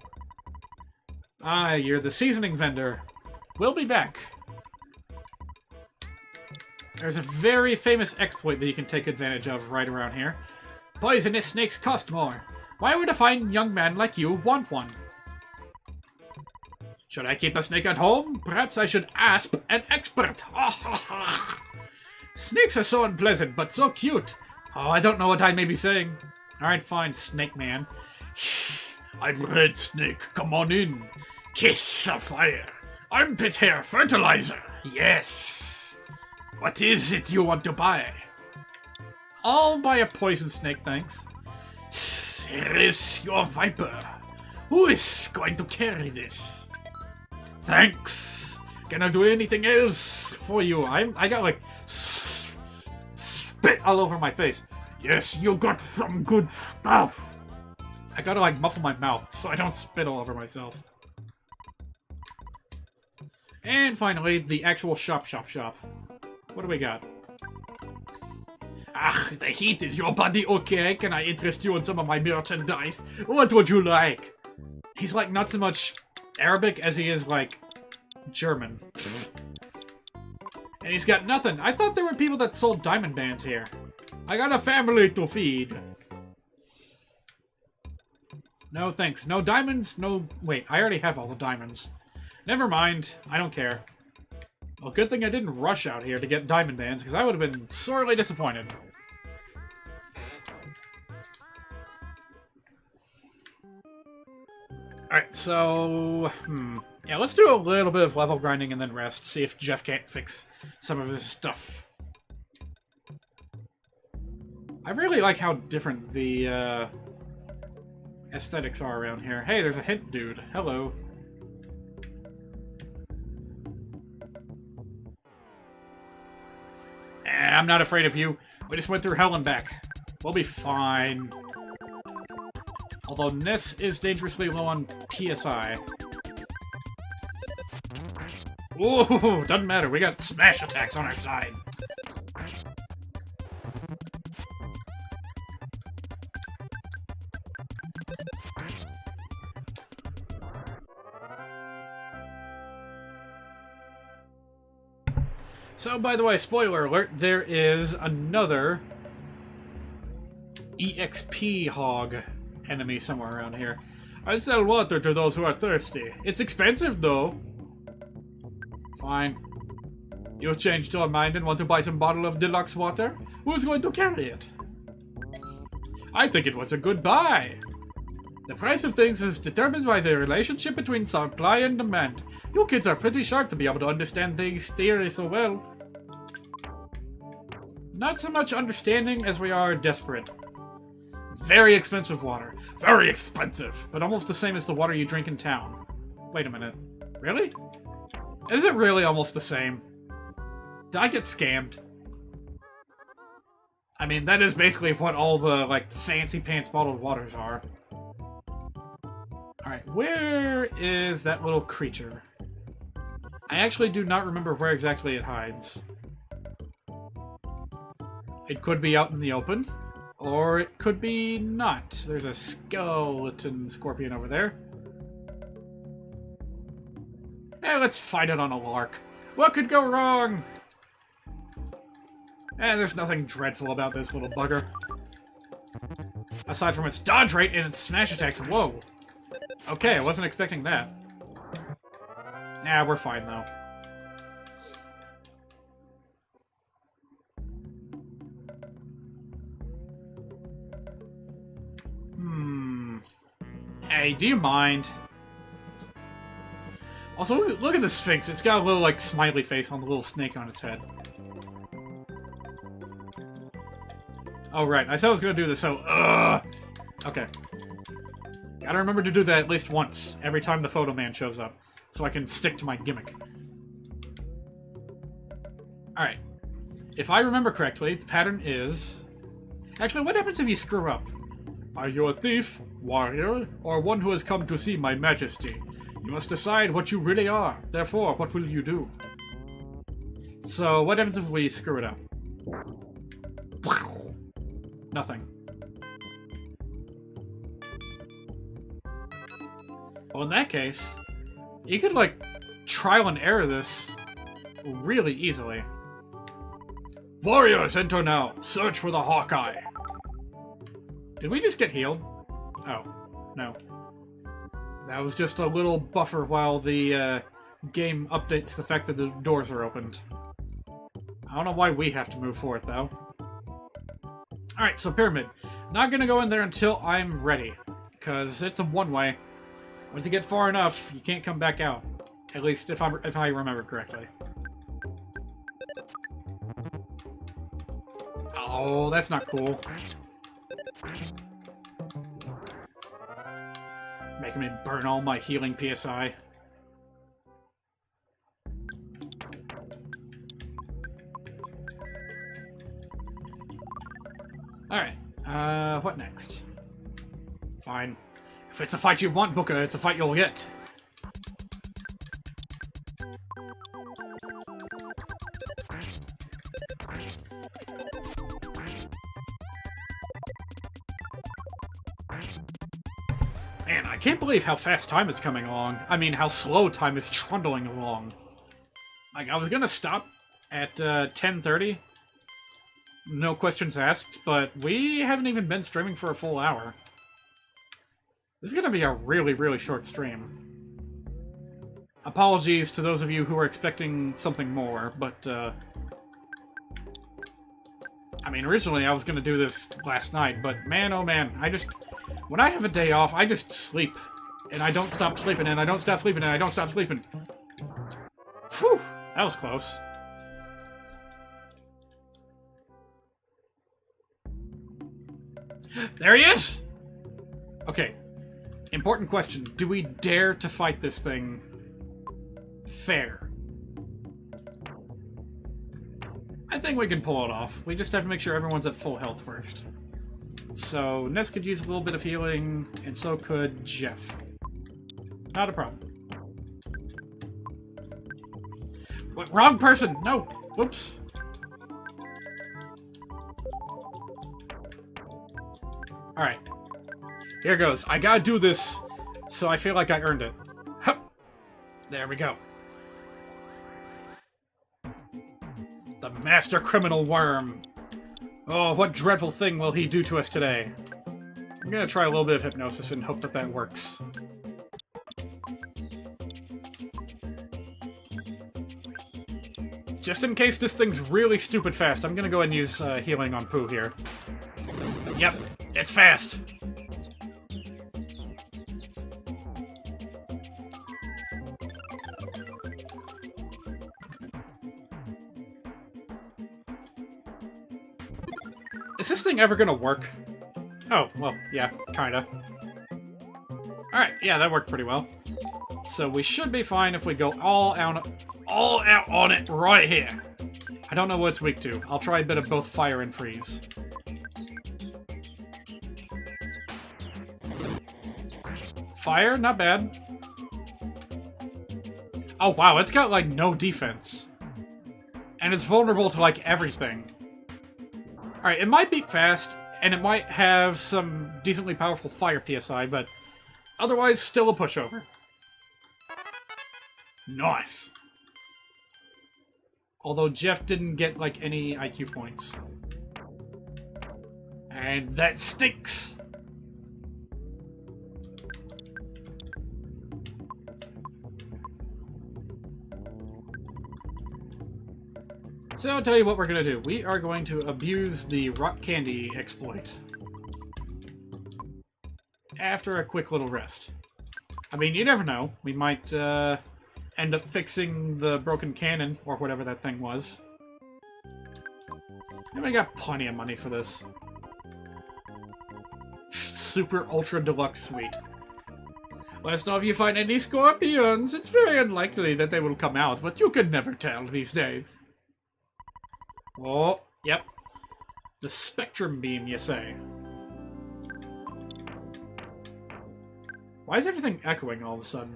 Ah, you're the seasoning vendor. We'll be back. There's a very famous exploit that you can take advantage of right around here. Poisonous snakes cost more. Why would a fine young man like you want one? Should I keep a snake at home? Perhaps I should ask an expert. Snakes are so unpleasant, but so cute. Oh, I don't know what I may be saying. Alright, fine, Snake Man. I'm Red Snake, come on in. Kiss of fire. Armpit hair fertilizer. Yes. What is it you want to buy? I'll buy a poison snake, thanks. Here is your viper. Who is going to carry this? Thanks. Can I do anything else for you? I got like spit all over my face. Yes, you got some good stuff. I gotta like muffle my mouth so I don't spit all over myself. And finally, the actual shop. What do we got? Ah, the heat is your body okay? Can I interest you in some of my merchandise? What would you like? He's like not so much Arabic as he is like German. And he's got nothing. I thought there were people that sold diamond bands here. I got a family to feed. No thanks. No diamonds, no... Wait, I already have all the diamonds. Never mind. I don't care. Well, good thing I didn't rush out here to get diamond bands, because I would have been sorely disappointed. Alright, so... Yeah, let's do a little bit of level grinding and then rest. See if Jeff can't fix some of his stuff. I really like how different the aesthetics are around here. Hey, there's a hint dude. Hello. I'm not afraid of you. We just went through hell and back. We'll be fine. Although Ness is dangerously low on PSI. Ooh, doesn't matter. We got smash attacks on our side. So, by the way, spoiler alert, there is another EXP hog enemy somewhere around here. I sell water to those who are thirsty. It's expensive, though. Fine. You've changed your mind and want to buy some bottle of deluxe water? Who's going to carry it? I think it was a good buy. The price of things is determined by the relationship between supply and demand. You kids are pretty sharp to be able to understand these theories so well. Not so much understanding as we are desperate. Very expensive water. Very expensive, but almost the same as the water you drink in town. Wait a minute. Really? Is it really almost the same? Did I get scammed? I mean, that is basically what all the, like, fancy pants bottled waters are. Alright, where is that little creature? I actually do not remember where exactly it hides. It could be out in the open, or it could be not. There's a skeleton scorpion over there. Eh, let's fight it on a lark. What could go wrong? Eh, there's nothing dreadful about this little bugger. Aside from its dodge rate and its smash attacks. Whoa. Okay, I wasn't expecting that. Yeah, we're fine, though. Hey, do you mind? Also, look at the Sphinx. It's got a little, like, smiley face on the little snake on its head. Oh, right. I said I was going to do this, so... Okay. Gotta remember to do that at least once, every time the photo man shows up, so I can stick to my gimmick. Alright. If I remember correctly, the pattern is... Actually, what happens if you screw up? Are you a thief, warrior, or one who has come to see my majesty? You must decide what you really are. Therefore, what will you do? So, what happens if we screw it up? Nothing. Well, in that case, you could, like, trial and error this really easily. Warriors, enter now. Search for the Hawkeye. Did we just get healed? Oh, no. That was just a little buffer while the game updates the fact that the doors are opened. I don't know why we have to move forward, though. Alright, so Pyramid. Not gonna go in there until I'm ready, because it's a one-way. Once you get far enough, you can't come back out. At least if I remember correctly. Oh, that's not cool. Making me burn all my healing PSI. Alright, what next? Fine. If it's a fight you want, Booker, it's a fight you'll get. Man, I can't believe how fast time is coming along. I mean, how slow time is trundling along. Like, I was gonna stop at 10:30. No questions asked, but we haven't even been streaming for a full hour. This is gonna be a really, really short stream. Apologies to those of you who are expecting something more, but, I mean, originally I was going to do this last night, but man, oh man, when I have a day off, I just sleep. And I don't stop sleeping, and I don't stop sleeping, and I don't stop sleeping. Whew, that was close. There he is! Okay, important question. Do we dare to fight this thing fair? I think we can pull it off. We just have to make sure everyone's at full health first. So, Ness could use a little bit of healing, and so could Jeff. Not a problem. What, wrong person! No! Whoops. Alright. Here goes. I gotta do this, so I feel like I earned it. Hup! There we go. The master criminal worm. Oh, what dreadful thing will he do to us today? I'm gonna try a little bit of hypnosis and hope that that works. Just in case this thing's really stupid fast, I'm gonna go ahead and use healing on Pooh here. Yep, it's fast! Is this thing ever gonna work? Oh, well, yeah, kinda. Alright, yeah, that worked pretty well. So we should be fine if we go all out on it right here. I don't know what it's weak to. I'll try a bit of both fire and freeze. Fire, not bad. Oh wow, it's got like no defense. And it's vulnerable to like everything. Alright, it might beat fast, and it might have some decently powerful fire PSI, but otherwise still a pushover. Nice. Although Jeff didn't get, like, any IQ points. And that stinks! So I'll tell you what we're gonna do. We are going to abuse the rock candy exploit. After a quick little rest. I mean, you never know. We might, end up fixing the broken cannon, or whatever that thing was. And we got plenty of money for this. Super Ultra Deluxe Suite. Let us know if you find any scorpions. It's very unlikely that they will come out, but you can never tell these days. Oh, yep. The spectrum beam, you say? Why is everything echoing all of a sudden?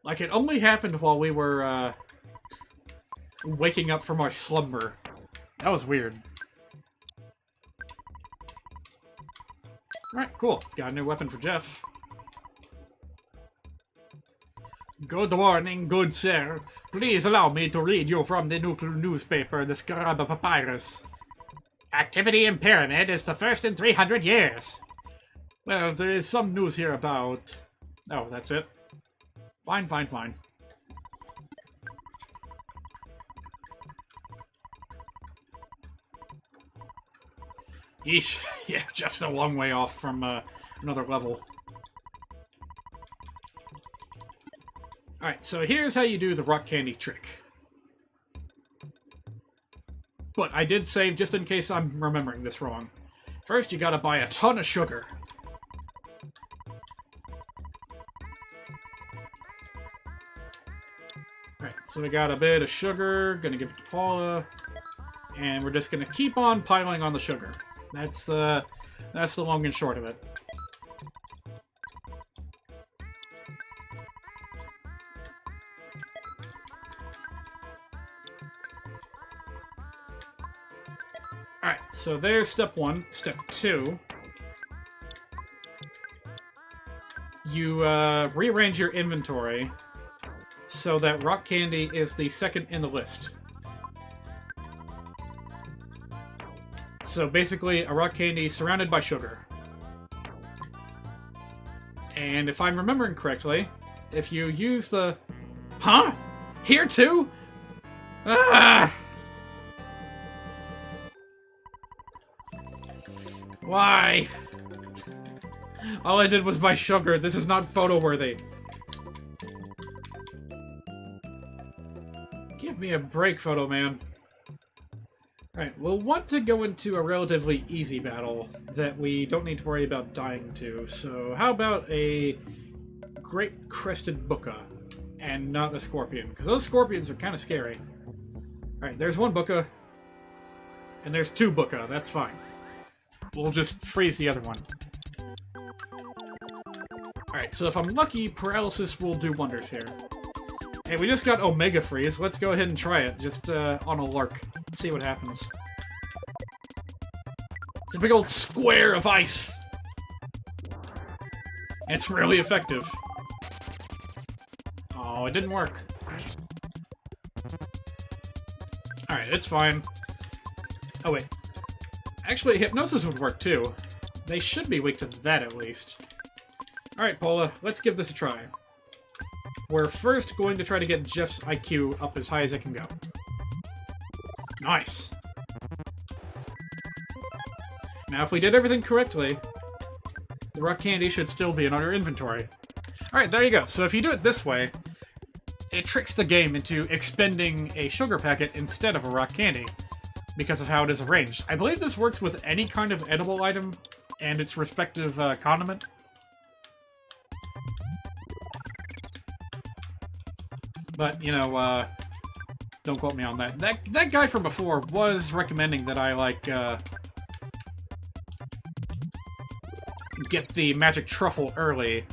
Like, it only happened while we were, waking up from our slumber. That was weird. Alright, cool. Got a new weapon for Jeff. Good morning, good sir. Please allow me to read you from the nuclear newspaper, the Scaraba Papyrus. Activity in Pyramid is the first in 300 years. Well, there is some news here about... Oh, that's it. Fine, fine, fine. Yeesh. Yeah, Jeff's a long way off from another level. Alright, so here's how you do the rock candy trick. But I did save just in case I'm remembering this wrong. First, you gotta buy a ton of sugar. Alright, so we got a bit of sugar, gonna give it to Paula, and we're just gonna keep on piling on the sugar. That's the long and short of it. Alright, so there's step one. Step two. You rearrange your inventory so that rock candy is the second in the list. So basically, a rock candy surrounded by sugar. And if I'm remembering correctly, if you use the... Huh? Here too? Ah! Why? All I did was buy sugar. This is not photo-worthy. Give me a break, Photo Man. Alright, we'll want to go into a relatively easy battle that we don't need to worry about dying to. So how about a Great Crested Bucca and not a Scorpion? Because those Scorpions are kind of scary. Alright, there's one Bucca. And there's two Bucca. That's fine. We'll just freeze the other one. Alright, so if I'm lucky, Paralysis will do wonders here. Hey, we just got Omega Freeze. Let's go ahead and try it, just on a lark. See what happens. It's a big old square of ice. It's really effective. Oh, it didn't work. Alright, it's fine. Oh, wait. Actually, Hypnosis would work, too. They should be weak to that, at least. Alright, Paula, let's give this a try. We're first going to try to get Jeff's IQ up as high as it can go. Nice! Now, if we did everything correctly, the rock candy should still be in our inventory. Alright, there you go. So if you do it this way, it tricks the game into expending a sugar packet instead of a rock candy, because of how it is arranged. I believe this works with any kind of edible item and its respective condiment. But, you know, don't quote me on that. That guy from before was recommending that I, like, get the magic truffle early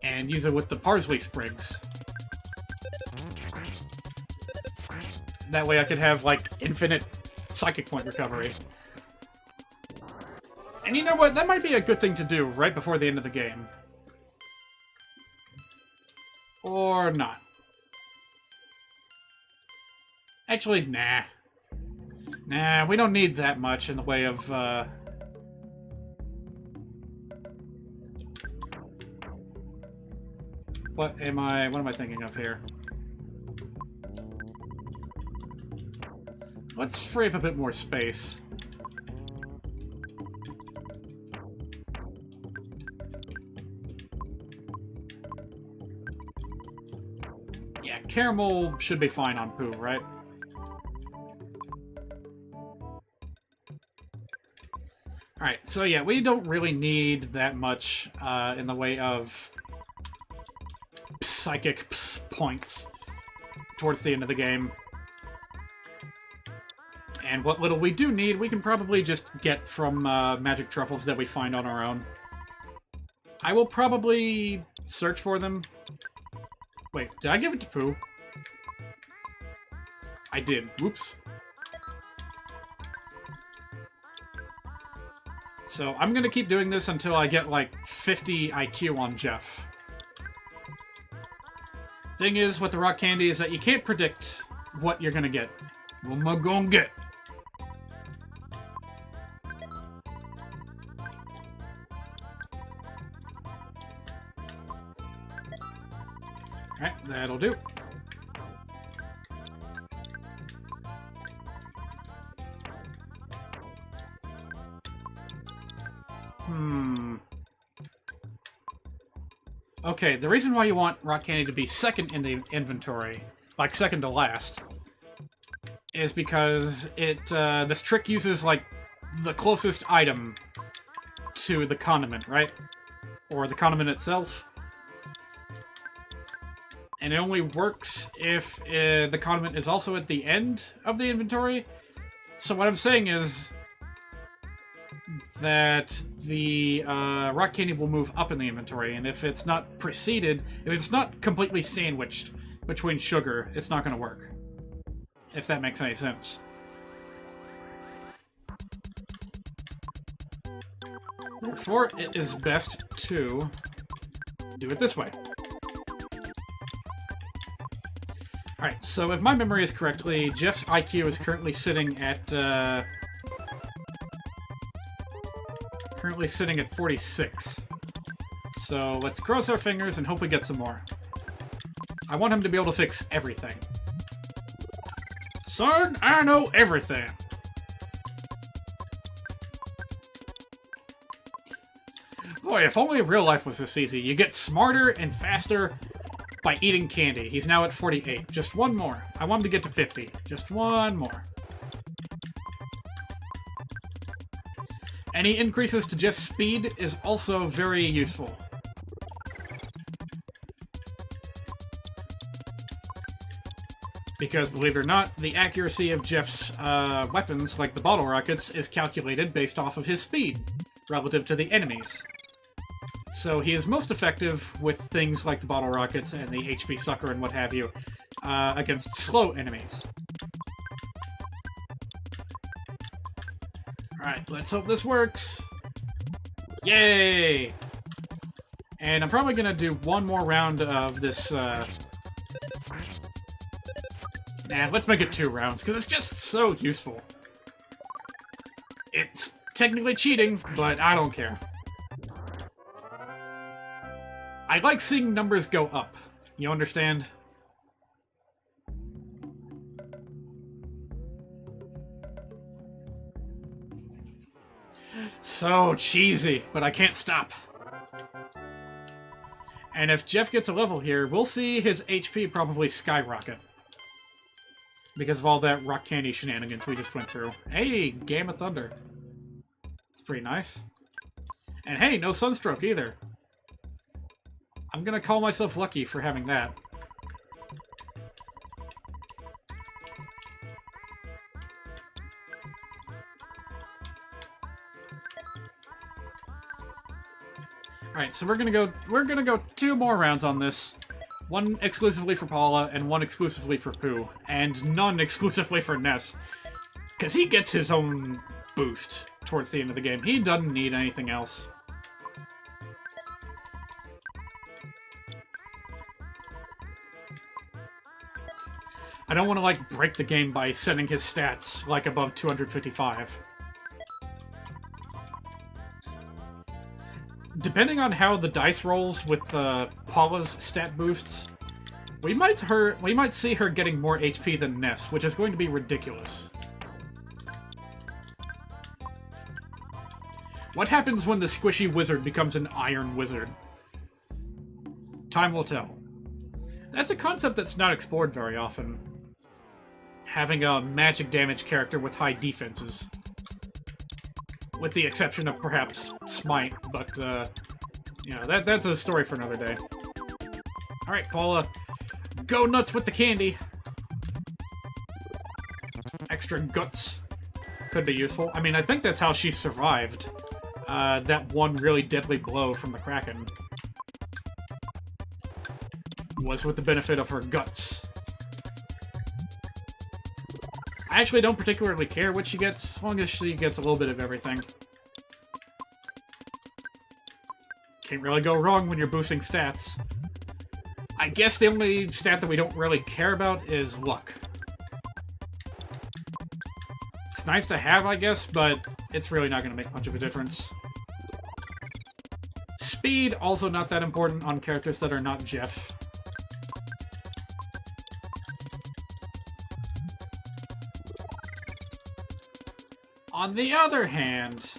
and use it with the parsley sprigs. That way I could have, like, infinite psychic point recovery. And you know what? That might be a good thing to do right before the end of the game. Or not. Actually, nah. Nah, we don't need that much in the way of, what am I thinking of here? Let's free up a bit more space. Yeah, caramel should be fine on Pooh, right? Alright, so yeah, we don't really need that much in the way of psychic points towards the end of the game. And what little we do need, we can probably just get from magic truffles that we find on our own. I will probably search for them. Wait, did I give it to Pooh? I did. Whoops. So I'm gonna keep doing this until I get like 50 IQ on Jeff. Thing is, with the rock candy is that you can't predict what you're gonna get. What am I gonna get? Alright, that'll do. Okay, the reason why you want rock candy to be second in the inventory, like second to last, is because it this trick uses like the closest item to the condiment, right? Or the condiment itself. And it only works if the condiment is also at the end of the inventory. So what I'm saying is that the rock candy will move up in the inventory, and if it's not preceded, if it's not completely sandwiched between sugar, it's not going to work. If that makes any sense. Therefore, it is best to do it this way. Alright, so if my memory is correctly, Jeff's IQ is currently sitting at 46. So let's cross our fingers and hope we get some more. I want him to be able to fix everything. Son, I know everything. Boy, if only real life was this easy. You get smarter and faster by eating candy. He's now at 48. Just one more. I want him to get to 50. Just one more. Any increases to Jeff's speed is also very useful. Because, believe it or not, the accuracy of Jeff's weapons, like the bottle rockets, is calculated based off of his speed, relative to the enemies. So he is most effective with things like the bottle rockets and the HP sucker and what have you, against slow enemies. Alright, let's hope this works. Yay! And I'm probably gonna do one more round of this, Nah, let's make it 2 rounds, because it's just so useful. It's technically cheating, but I don't care. I like seeing numbers go up. You understand? So cheesy, but I can't stop. And if Jeff gets a level here, we'll see his HP probably skyrocket. Because of all that rock candy shenanigans we just went through. Hey, Game of Thunder. It's pretty nice. And hey, no sunstroke either. I'm gonna call myself lucky for having that. Alright, so we're gonna go 2 more rounds on this. One exclusively for Paula, and one exclusively for Pooh. And none exclusively for Ness. Because he gets his own boost towards the end of the game. He doesn't need anything else. I don't want to, like, break the game by setting his stats, like, above 255. Depending on how the dice rolls with Paula's stat boosts, we might see her getting more HP than Ness, which is going to be ridiculous. What happens when the squishy wizard becomes an iron wizard? Time will tell. That's a concept that's not explored very often. Having a magic damage character with high defenses. With the exception of perhaps Smite, but, you know, that's a story for another day. Alright, Paula, go nuts with the candy! Extra guts could be useful. I mean, I think that's how she survived that one really deadly blow from the Kraken. Was with the benefit of her guts. I actually don't particularly care what she gets, as long as she gets a little bit of everything. Can't really go wrong when you're boosting stats. I guess the only stat that we don't really care about is luck. It's nice to have, I guess, but it's really not going to make much of a difference. Speed, also not that important on characters that are not Jeff. On the other hand,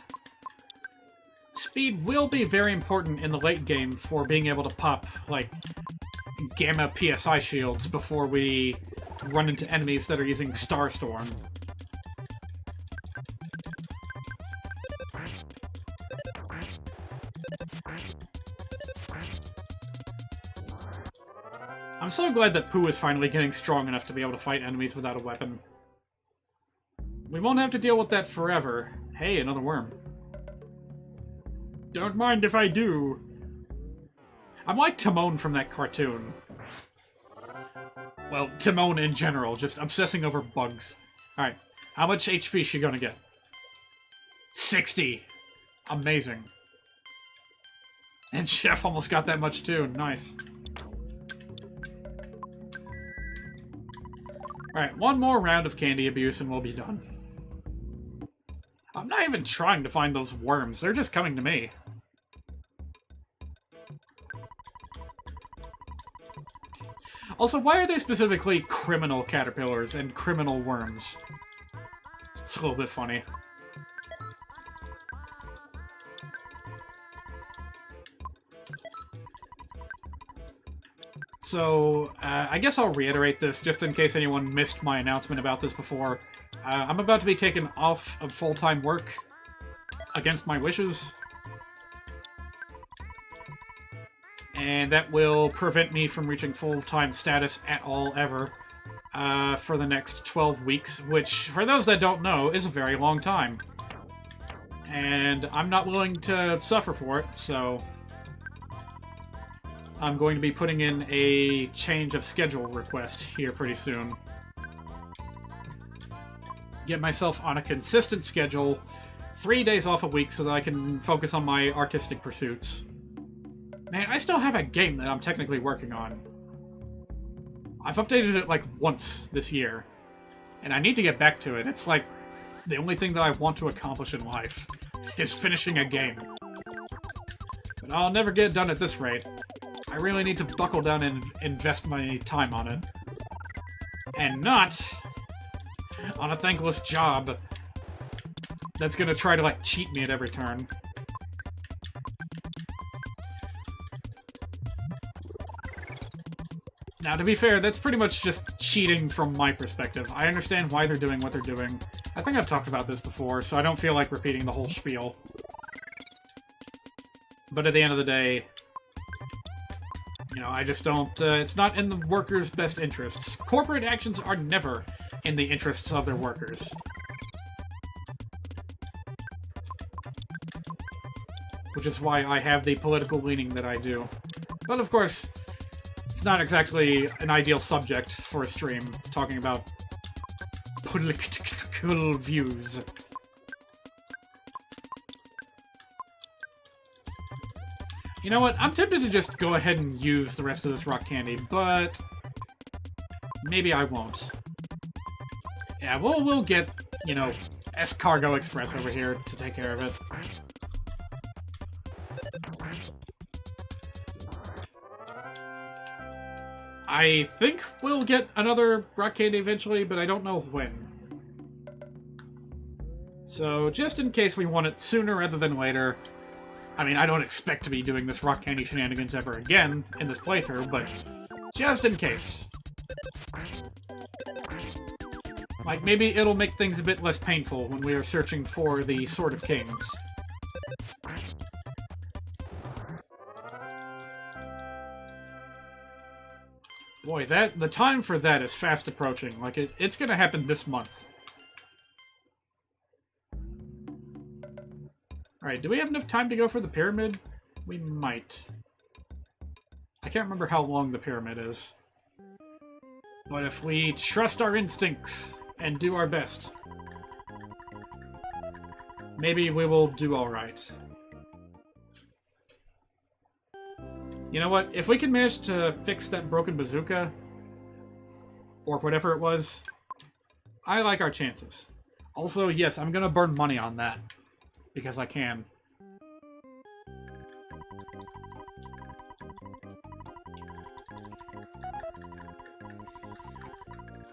speed will be very important in the late game for being able to pop, like, Gamma PSI shields before we run into enemies that are using Starstorm. I'm so glad that Pooh is finally getting strong enough to be able to fight enemies without a weapon. We won't have to deal with that forever. Hey, another worm. Don't mind if I do. I'm like Timon from that cartoon. Well, Timon in general, just obsessing over bugs. Alright, how much HP is she gonna get? 60! Amazing. And Jeff almost got that much too, nice. Alright, one more round of candy abuse and we'll be done. I'm not even trying to find those worms, they're just coming to me. Also, why are they specifically criminal caterpillars and criminal worms? It's a little bit funny. So, I guess I'll reiterate this just in case anyone missed my announcement about this before. I'm about to be taken off of full-time work against my wishes. And that will prevent me from reaching full-time status at all, ever, for the next 12 weeks, which, for those that don't know, is a very long time. And I'm not willing to suffer for it, so I'm going to be putting in a change of schedule request here pretty soon. Get myself on a consistent schedule, 3 days off a week so that I can focus on my artistic pursuits. Man, I still have a game that I'm technically working on. I've updated it like once this year, and I need to get back to it. It's like the only thing that I want to accomplish in life is finishing a game. But I'll never get it done at this rate. I really need to buckle down and invest my time on it. And not on a thankless job that's gonna try to, like, cheat me at every turn. Now, to be fair, that's pretty much just cheating from my perspective. I understand why they're doing what they're doing. I think I've talked about this before, so I don't feel like repeating the whole spiel. But at the end of the day, you know, I just don't... it's not in the workers' best interests. Corporate actions are never in the interests of their workers. Which is why I have the political leaning that I do. But of course, it's not exactly an ideal subject for a stream, talking about political views. You know what? I'm tempted to just go ahead and use the rest of this rock candy, but maybe I won't. Yeah, we'll get, you know, S-Cargo Express over here to take care of it. I think we'll get another rock candy eventually, but I don't know when. So, just in case we want it sooner rather than later... I mean, I don't expect to be doing this rock candy shenanigans ever again in this playthrough, but just in case. Like, maybe it'll make things a bit less painful when we are searching for the Sword of Kings. Boy, the time for that is fast approaching. Like, it's gonna happen this month. Alright, do we have enough time to go for the pyramid? We might. I can't remember how long the pyramid is. But if we trust our instincts and do our best, maybe we will do alright. You know what? If we can manage to fix that broken bazooka, or whatever it was, I like our chances. Also, yes, I'm gonna burn money on that. Because I can.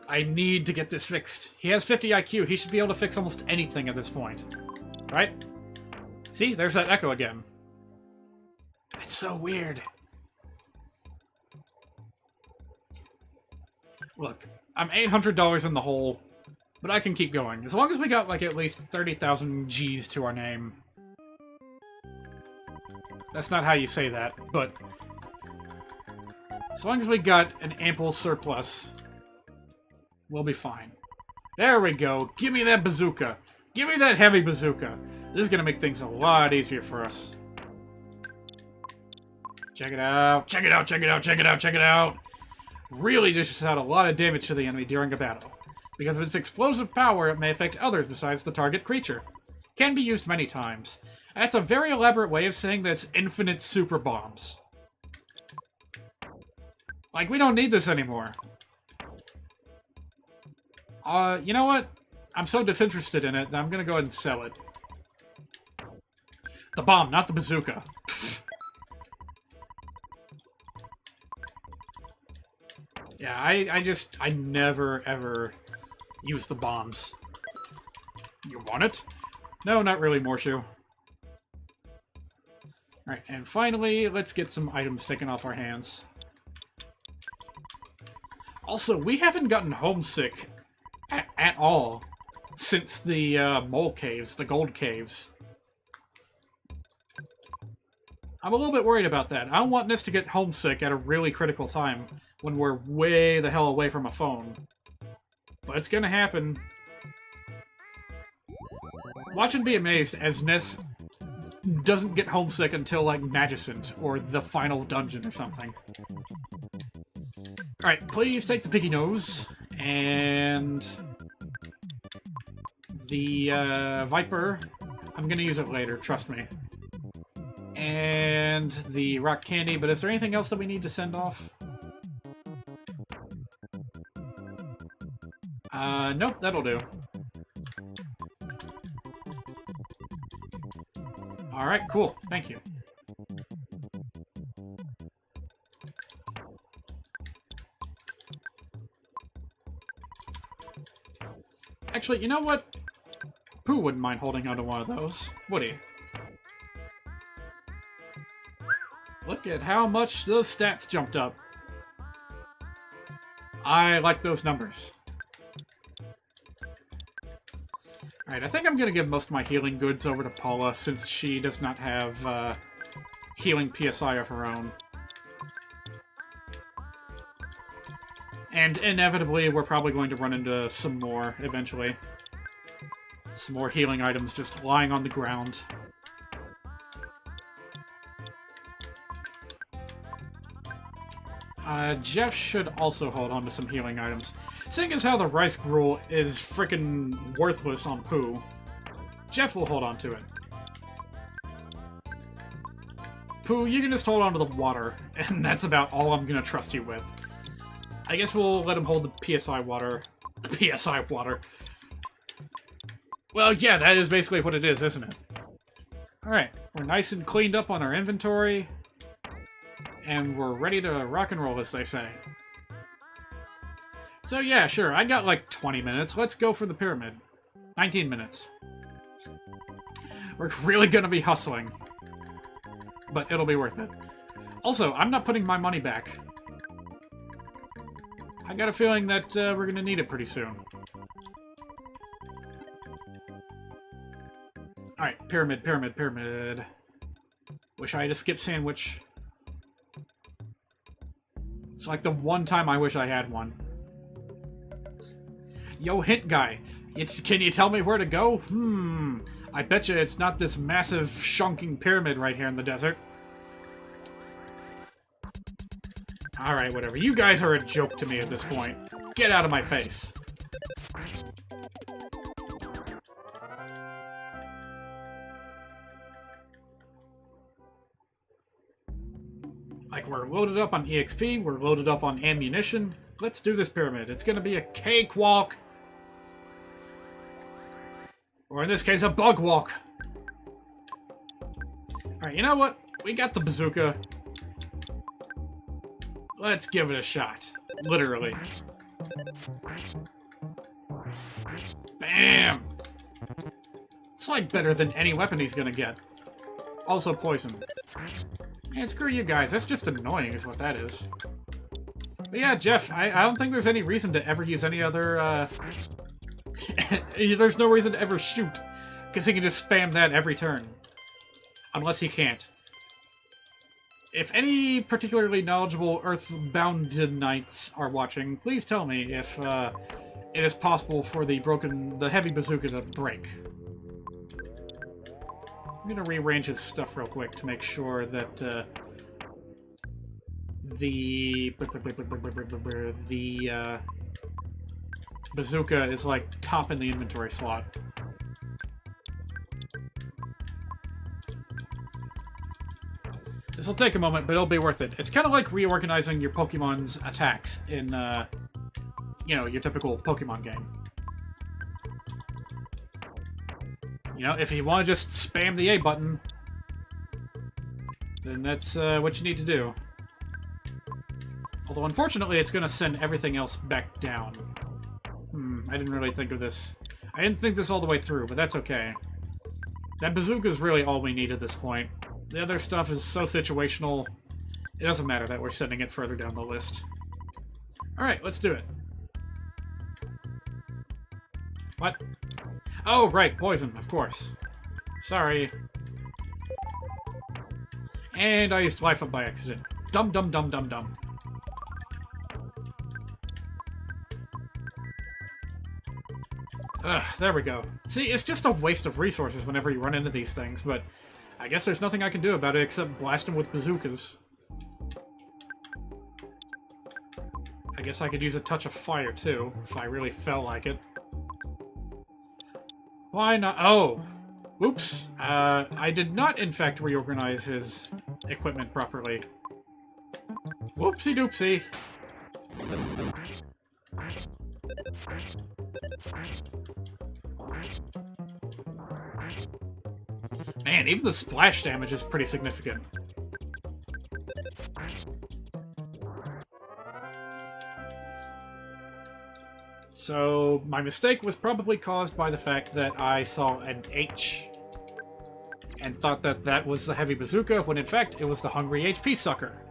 I need to get this fixed. He has 50 IQ. He should be able to fix almost anything at this point. Right? See? There's that echo again. It's so weird. Look, I'm $800 in the hole. But I can keep going. As long as we got, like, at least 30,000 G's to our name. That's not how you say that, but... as long as we got an ample surplus, we'll be fine. There we go. Give me that bazooka. Give me that heavy bazooka. This is gonna make things a lot easier for us. Check it out. Check it out, check it out, check it out, check it out. Really dishes out a lot of damage to the enemy during a battle. Because of its explosive power, it may affect others besides the target creature. Can be used many times. That's a very elaborate way of saying that it's infinite super bombs. Like, we don't need this anymore. You know what? I'm so disinterested in it that I'm gonna go ahead and sell it. The bomb, not the bazooka. Yeah, I never, ever use the bombs. You want it? No, not really, Morshu. Alright, and finally, let's get some items taken off our hands. Also, we haven't gotten homesick at all since the mole caves, the gold caves. I'm a little bit worried about that. I don't want Nis to get homesick at a really critical time when we're way the hell away from a phone. But it's gonna happen. Watch and be amazed as Nis doesn't get homesick until, like, Magicent or the final dungeon or something. Alright, please take the piggy nose, and the Viper, I'm gonna use it later, trust me. And the rock candy, but is there anything else that we need to send off? Nope, that'll do. Alright, cool. Thank you. Actually, you know what? Pooh wouldn't mind holding onto one of those, would he? Look at how much the stats jumped up. I like those numbers. Alright, I think I'm going to give most of my healing goods over to Paula, since she does not have healing PSI of her own. And inevitably, we're probably going to run into some more, eventually. Some more healing items just lying on the ground. Jeff should also hold on to some healing items. Seeing as how the rice gruel is frickin' worthless on Pooh, Jeff will hold on to it. Pooh, you can just hold on to the water, and that's about all I'm gonna trust you with. I guess we'll let him hold the PSI water. The PSI water. Well, yeah, that is basically what it is, isn't it? Alright, we're nice and cleaned up on our inventory. And we're ready to rock and roll, as they say. So yeah, sure, I got like 20 minutes. Let's go for the pyramid. 19 minutes. We're really gonna be hustling. But it'll be worth it. Also, I'm not putting my money back. I got a feeling that we're gonna need it pretty soon. Alright, pyramid, pyramid, pyramid. Wish I had a skip sandwich. It's like the one time I wish I had one. Yo, hint guy. Can you tell me where to go? I bet you it's not this massive, shunking pyramid right here in the desert. Alright, whatever. You guys are a joke to me at this point. Get out of my face. Like, we're loaded up on EXP, we're loaded up on ammunition. Let's do this pyramid. It's gonna be a cakewalk. Or in this case, a bug walk. Alright, you know what? We got the bazooka. Let's give it a shot. Literally. Bam! It's like better than any weapon he's gonna get. Also poison. Man, screw you guys. That's just annoying is what that is. But yeah, Jeff, I don't think there's any reason to ever use any other, there's no reason to ever shoot. Because he can just spam that every turn. Unless he can't. If any particularly knowledgeable EarthBound Knights are watching, please tell me if it is possible for the heavy bazooka to break. I'm gonna rearrange his stuff real quick to make sure that the bazooka is like top in the inventory slot. This will take a moment, but it'll be worth it. It's kind of like reorganizing your Pokemon's attacks in, you know, your typical Pokemon game. You know, if you want to just spam the A button, then that's what you need to do. Although, unfortunately, it's going to send everything else back down. I didn't really think of this. I didn't think this all the way through, but that's okay. That bazooka is really all we need at this point. The other stuff is so situational, it doesn't matter that we're sending it further down the list. Alright, let's do it. What? Oh, right, poison, of course. Sorry. And I used life up by accident. Dum dum dum dum dum. Ugh, there we go. See, it's just a waste of resources whenever you run into these things, but I guess there's nothing I can do about it except blast them with bazookas. I guess I could use a touch of fire, too, if I really felt like it. Why not? Oh! Oops. I did not, in fact, reorganize his equipment properly. Whoopsie-doopsie. Man, even the splash damage is pretty significant. So, my mistake was probably caused by the fact that I saw an H and thought that that was the heavy bazooka, when in fact it was the hungry HP sucker.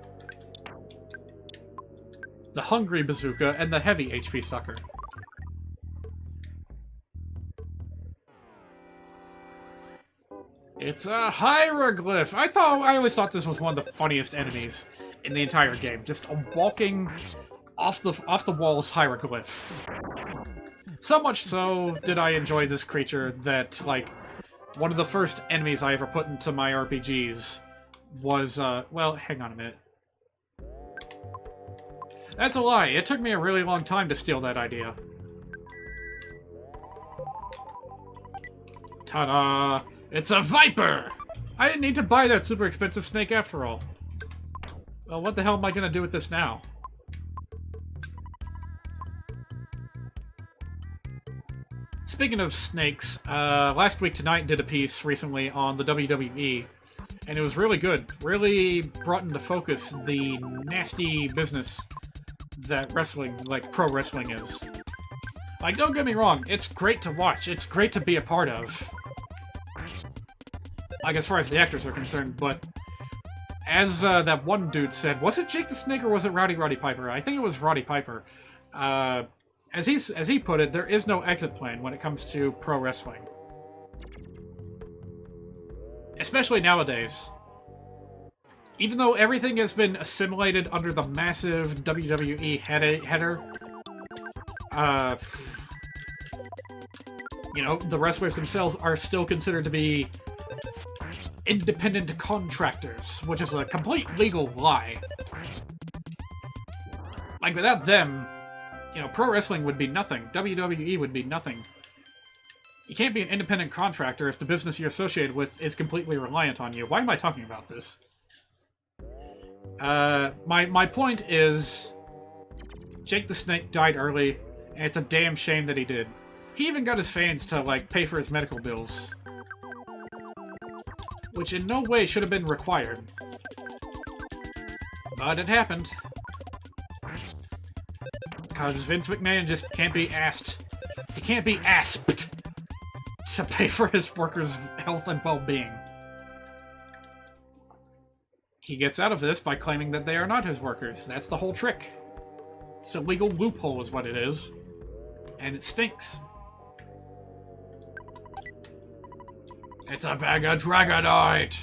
The hungry bazooka and the heavy HP sucker. It's a hieroglyph! I always thought this was one of the funniest enemies in the entire game. Just a walking off the walls hieroglyph. So much so did I enjoy this creature that, like, one of the first enemies I ever put into my RPGs was, well, hang on a minute. That's a lie. It took me a really long time to steal that idea. Ta-da! It's a viper! I didn't need to buy that super expensive snake after all. Well, what the hell am I gonna do with this now? Speaking of snakes, last week tonight did a piece recently on the WWE, and it was really good. Really brought into focus the nasty business that wrestling, like pro wrestling, is. Like, don't get me wrong, it's great to watch, it's great to be a part of. Like, as far as the actors are concerned, but as that one dude said, was it Jake the Snake or was it Roddy Piper? I think it was Roddy Piper. As he put it, there is no exit plan when it comes to pro wrestling. Especially nowadays. Even though everything has been assimilated under the massive WWE header, you know, the wrestlers themselves are still considered to be independent contractors, which is a complete legal lie. Like, without them, you know, pro wrestling would be nothing. WWE would be nothing. You can't be an independent contractor if the business you're associated with is completely reliant on you. Why am I talking about this? My point is, Jake the Snake died early, and it's a damn shame that he did. He even got his fans to, like, pay for his medical bills. Which in no way should have been required. But it happened. Because Vince McMahon just can't be asked. He can't be asked to pay for his workers' health and well-being. He gets out of this by claiming that they are not his workers. That's the whole trick. It's a legal loophole is what it is. And it stinks. It's a bag of Dragonite!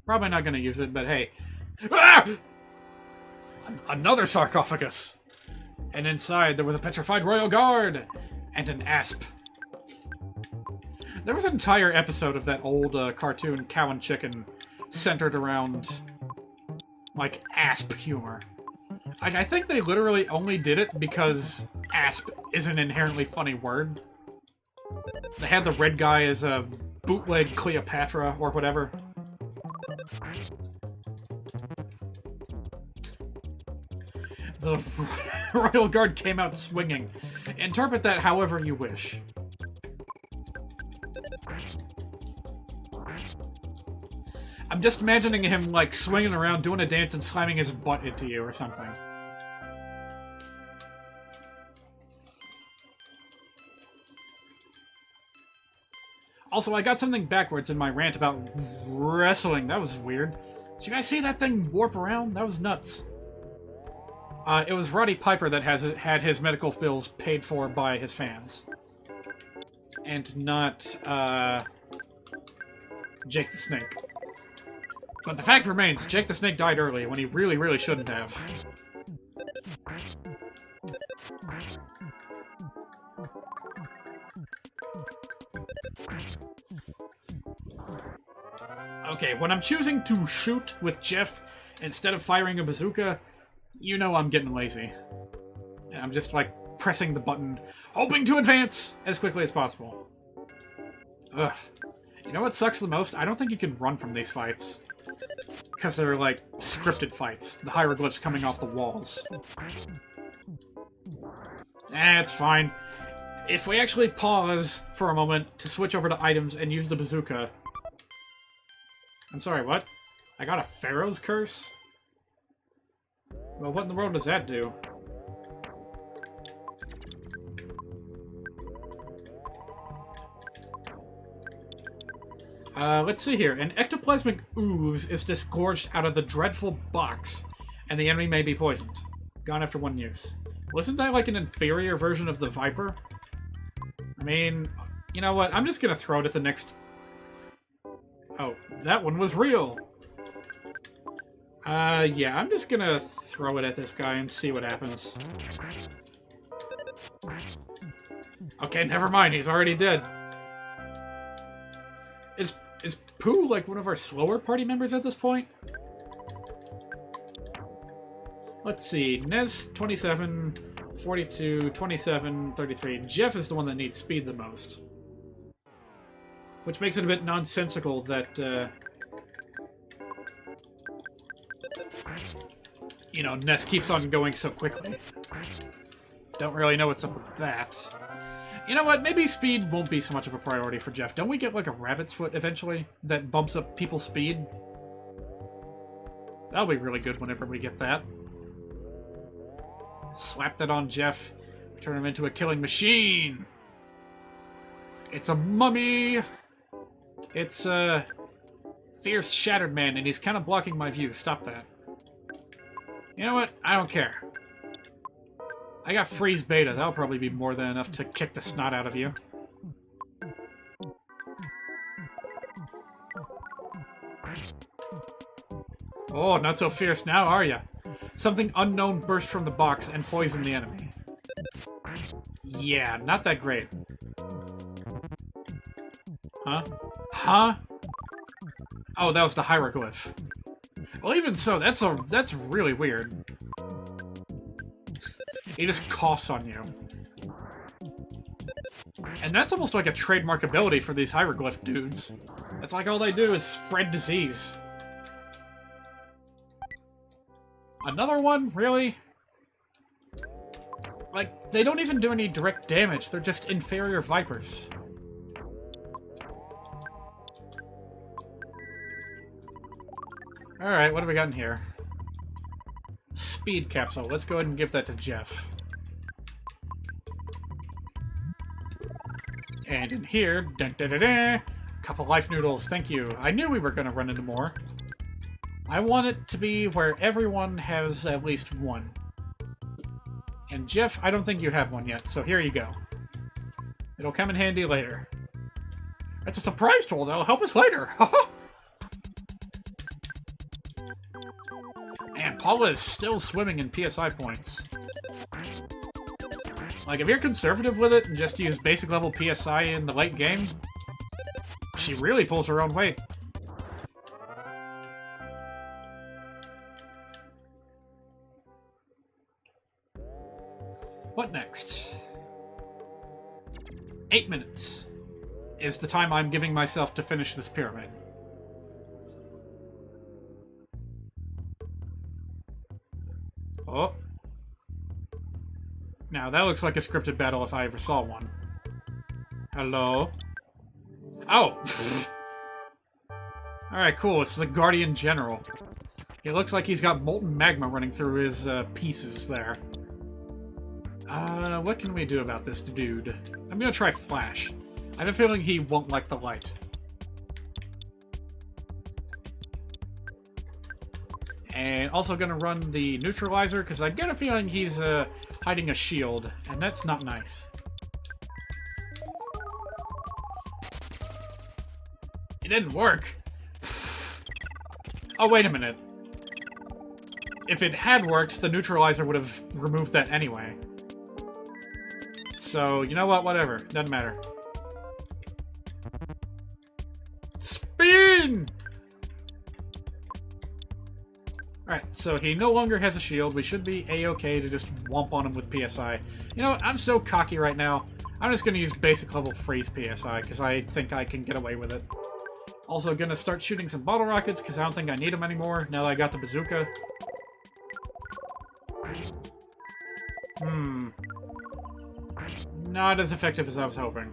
Probably not gonna use it, but hey. Ah! Another sarcophagus! And inside there was a petrified royal guard! And an asp. There was an entire episode of that old cartoon Cow and Chicken centered around, like, asp humor. Like, I think they literally only did it because asp is an inherently funny word. They had the red guy as a bootleg Cleopatra or whatever. The Royal Guard came out swinging. Interpret that however you wish. I'm just imagining him, like, swinging around, doing a dance, and slamming his butt into you or something. Also, I got something backwards in my rant about wrestling. That was weird. Did you guys see that thing warp around? That was nuts. It was Roddy Piper that had his medical bills paid for by his fans. And not, Jake the Snake. But the fact remains, Jake the Snake died early when he really, really shouldn't have. Okay, when I'm choosing to shoot with Jeff instead of firing a bazooka, you know I'm getting lazy. And I'm just, like, pressing the button, hoping to advance as quickly as possible. Ugh. You know what sucks the most? I don't think you can run from these fights. Because they're, like, scripted fights. The hieroglyphs coming off the walls. It's fine. If we actually pause for a moment to switch over to items and use the bazooka... I'm sorry, what? I got a Pharaoh's Curse? Well, what in the world does that do? Let's see here. An ectoplasmic ooze is disgorged out of the dreadful box, and the enemy may be poisoned. Gone after one use. Wasn't that like an inferior version of the Viper? I mean, you know what? I'm just gonna throw it at the next... Oh, that one was real! Yeah, I'm just gonna throw it at this guy and see what happens. Okay, never mind, he's already dead. Is Pooh like one of our slower party members at this point? Let's see, Nez 27, 42, 27, 33. Jeff is the one that needs speed the most. Which makes it a bit nonsensical that, you know, Ness keeps on going so quickly. Don't really know what's up with that. You know what? Maybe speed won't be so much of a priority for Jeff. Don't we get, like, a rabbit's foot eventually that bumps up people's speed? That'll be really good whenever we get that. Slap that on Jeff. Turn him into a killing machine! It's a mummy! It's a fierce shattered man, and he's kind of blocking my view. Stop that. You know what? I don't care. I got freeze beta. That'll probably be more than enough to kick the snot out of you. Oh, not so fierce now, are ya? Something unknown burst from the box and poisoned the enemy. Yeah, not that great. Huh? Huh? Oh, that was the hieroglyph. Well, even so, that's really weird. He just coughs on you. And that's almost like a trademark ability for these hieroglyph dudes. That's like all they do is spread disease. Another one? Really? Like, they don't even do any direct damage. They're just inferior vipers. Alright, what do we got in here? Speed capsule. Let's go ahead and give that to Jeff. And in here, dun dun dun dun, couple life noodles. Thank you. I knew we were going to run into more. I want it to be where everyone has at least one. And Jeff, I don't think you have one yet, so here you go. It'll come in handy later. That's a surprise tool that'll help us later. Man, Paula is still swimming in PSI points. Like, if you're conservative with it and just use basic level PSI in the late game, she really pulls her own weight. What next? 8 minutes is the time I'm giving myself to finish this pyramid. Oh. Now, that looks like a scripted battle if I ever saw one. Hello? Oh! Alright, cool. This is a Guardian General. It looks like he's got molten magma running through his pieces there. What can we do about this dude? I'm gonna try Flash. I have a feeling he won't like the light. And also gonna run the neutralizer, because I get a feeling he's hiding a shield, and that's not nice. It didn't work. Oh, wait a minute. If it had worked, the neutralizer would have removed that anyway. So, you know what? Whatever. Doesn't matter. Spin! Alright, so he no longer has a shield. We should be A-okay to just womp on him with PSI. You know what? I'm so cocky right now. I'm just going to use basic level freeze PSI, because I think I can get away with it. Also going to start shooting some bottle rockets, because I don't think I need them anymore, now that I got the bazooka. Not as effective as I was hoping.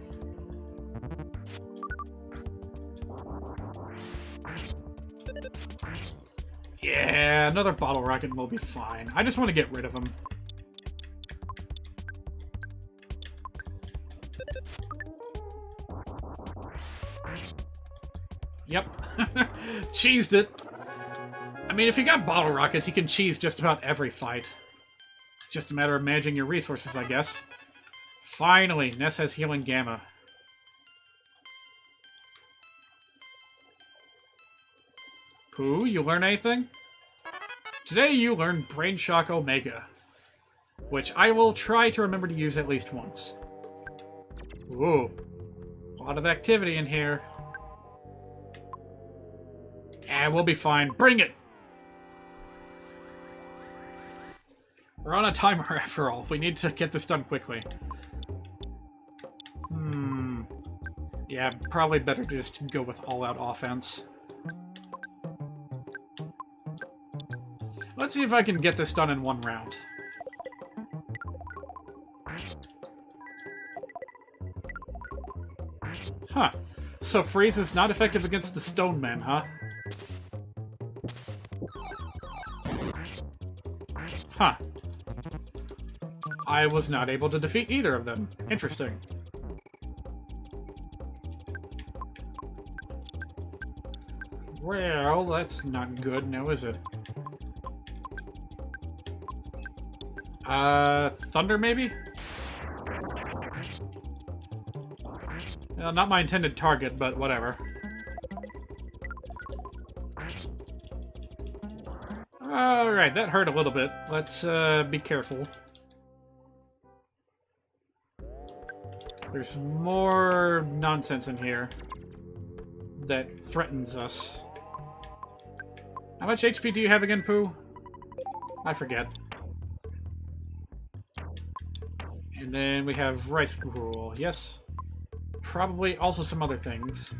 Yeah, another bottle rocket will be fine. I just want to get rid of him. Yep. Cheesed it. I mean, if you got bottle rockets, you can cheese just about every fight. It's just a matter of managing your resources, I guess. Finally, Ness has healing gamma. Pooh, you learn anything? Today you learned Brain Shock Omega, which I will try to remember to use at least once. Ooh, a lot of activity in here. Yeah, we'll be fine. Bring it! We're on a timer after all. We need to get this done quickly. Yeah, probably better to just go with all-out offense. Let's see if I can get this done in one round. Huh. So freeze is not effective against the Stone Man, huh? Huh. I was not able to defeat either of them. Interesting. Well, that's not good now, is it? Thunder, maybe? Not my intended target, but whatever. Alright, that hurt a little bit. Let's, be careful. There's more nonsense in here that threatens us. How much HP do you have again, Pooh? I forget. And then we have rice gruel. Yes. Probably also some other things.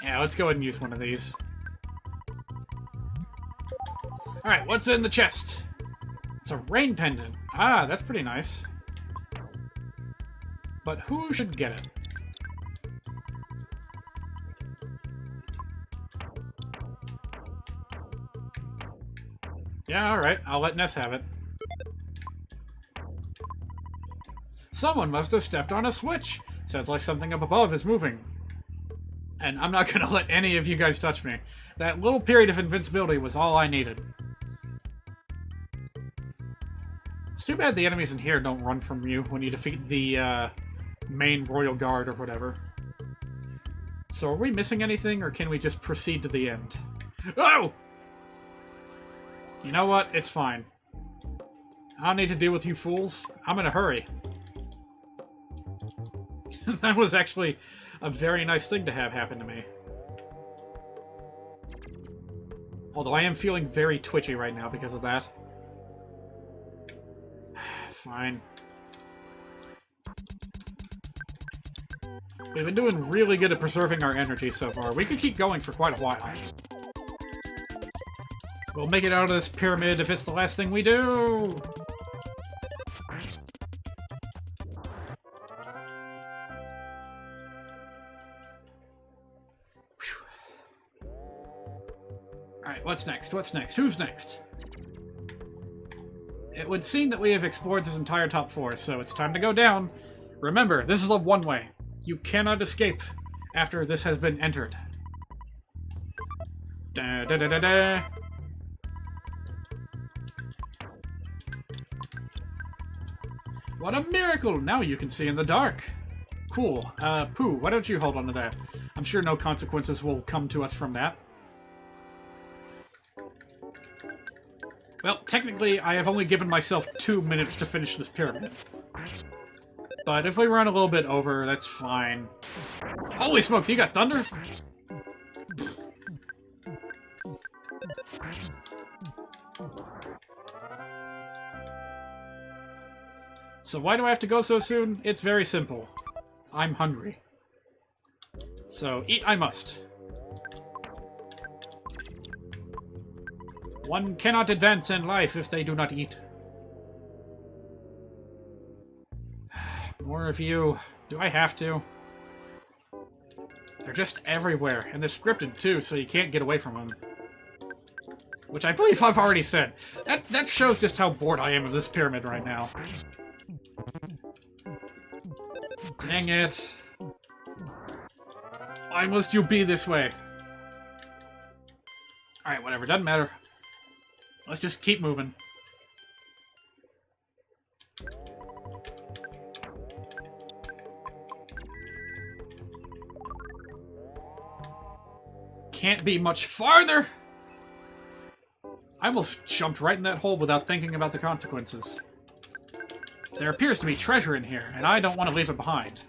Yeah, let's go ahead and use one of these. Alright, what's in the chest? It's a rain pendant. Ah, that's pretty nice. But who should get it? Yeah, alright. I'll let Ness have it. Someone must have stepped on a switch. Sounds like something up above is moving. And I'm not gonna let any of you guys touch me. That little period of invincibility was all I needed. It's too bad the enemies in here don't run from you when you defeat the main Royal Guard or whatever. So are we missing anything, or can we just proceed to the end? Oh! You know what? It's fine. I don't need to deal with you fools. I'm in a hurry. That was actually a very nice thing to have happen to me. Although I am feeling very twitchy right now because of that. Fine. We've been doing really good at preserving our energy so far. We could keep going for quite a while. We'll make it out of this pyramid if it's the last thing we do! Alright, what's next? What's next? Who's next? It would seem that we have explored this entire top 4, so it's time to go down. Remember, this is a one-way. You cannot escape after this has been entered. Da da da da da. What a miracle! Now you can see in the dark. Cool. Pooh, why don't you hold on to that? I'm sure no consequences will come to us from that. Well, technically, I have only given myself 2 minutes to finish this pyramid. But if we run a little bit over, that's fine. Holy smokes, you got thunder? So why do I have to go so soon? It's very simple. I'm hungry. So eat I must. One cannot advance in life if they do not eat. More of you. Do I have to? They're just everywhere, and they're scripted too, so you can't get away from them. Which I believe I've already said. That shows just how bored I am of this pyramid right now. Dang it. Why must you be this way? Alright, whatever, doesn't matter. Let's just keep moving. Can't be much farther! I almost jumped right in that hole without thinking about the consequences. There appears to be treasure in here, and I don't want to leave it behind.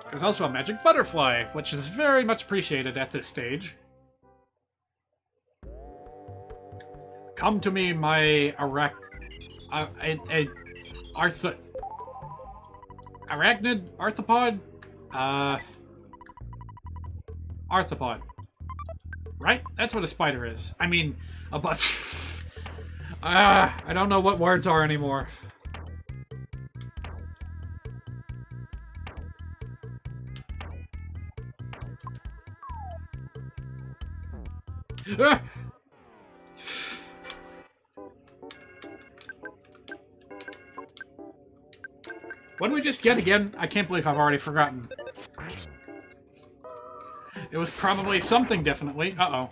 There's also a magic butterfly, which is very much appreciated at this stage. Come to me, my arachnid arthropod? Arthropod. Right? That's what a spider is. I mean, a I don't know what words are anymore. Ah! What did we just get again? I can't believe I've already forgotten. It was probably something, definitely. Uh-oh.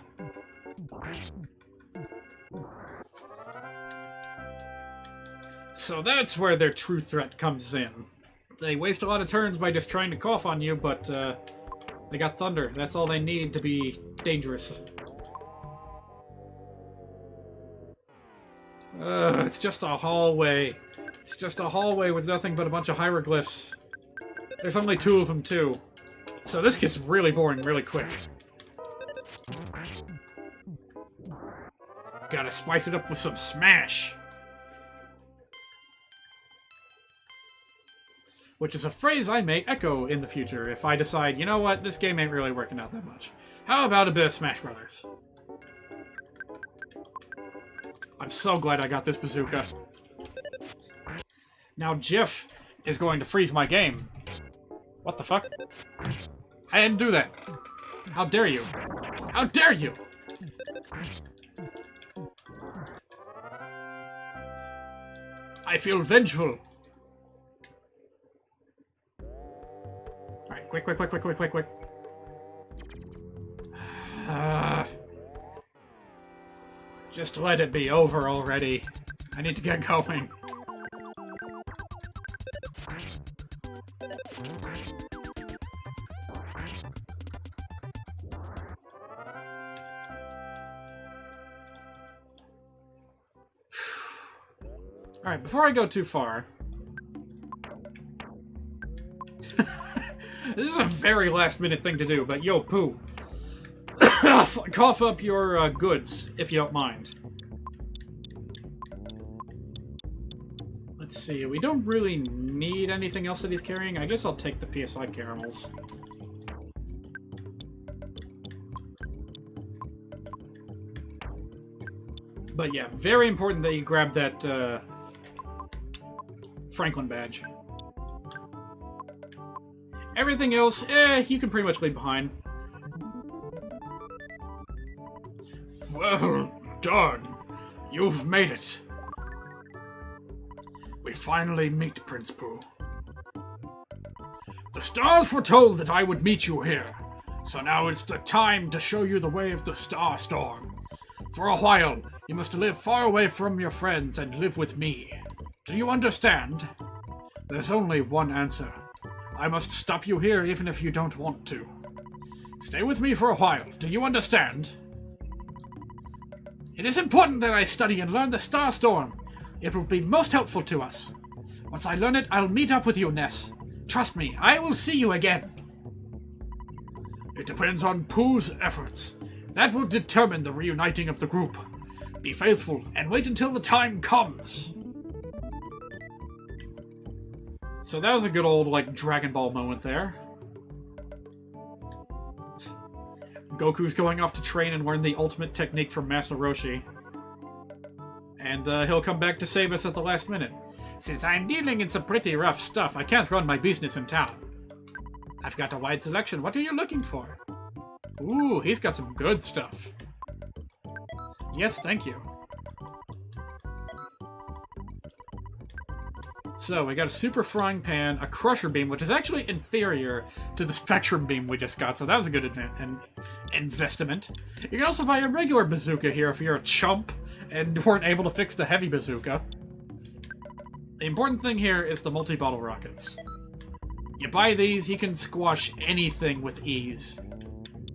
So that's where their true threat comes in. They waste a lot of turns by just trying to cough on you, but they got thunder. That's all they need to be dangerous. It's just a hallway. It's just a hallway with nothing but a bunch of hieroglyphs. There's only 2 of them, too. So this gets really boring really quick. Gotta spice it up with some smash. Which is a phrase I may echo in the future if I decide, you know what, this game ain't really working out that much. How about a bit of Smash Brothers? I'm so glad I got this bazooka. Now Jiff is going to freeze my game. What the fuck? I didn't do that. How dare you? How dare you? I feel vengeful. Alright, quick. Just let it be over already. I need to get going. Alright, before I go too far... This is a very last-minute thing to do, but yo, Pooh. Cough up your goods, if you don't mind. Let's see, we don't really need anything else that he's carrying. I guess I'll take the PSI caramels. But yeah, very important that you grab that Franklin badge. Everything else, you can pretty much leave behind. Well done. You've made it. We finally meet, Prince Pooh. The stars foretold that I would meet you here, so now it's the time to show you the way of the Star Storm. For a while, you must live far away from your friends and live with me. Do you understand? There's only one answer. I must stop you here even if you don't want to. Stay with me for a while. Do you understand? It is important that I study and learn the Star Storm. It will be most helpful to us. Once I learn it, I'll meet up with you, Ness. Trust me, I will see you again. It depends on Pooh's efforts. That will determine the reuniting of the group. Be faithful and wait until the time comes. So that was a good old, Dragon Ball moment there. Goku's going off to train and learn the ultimate technique from Master Roshi. And he'll come back to save us at the last minute. Since I'm dealing in some pretty rough stuff, I can't run my business in town. I've got a wide selection. What are you looking for? Ooh, he's got some good stuff. Yes, thank you. So, we got a super frying pan, a crusher beam, which is actually inferior to the spectrum beam we just got, so that was a good investment. You can also buy a regular bazooka here if you're a chump and weren't able to fix the heavy bazooka. The important thing here is the multi-bottle rockets. You buy these, you can squash anything with ease,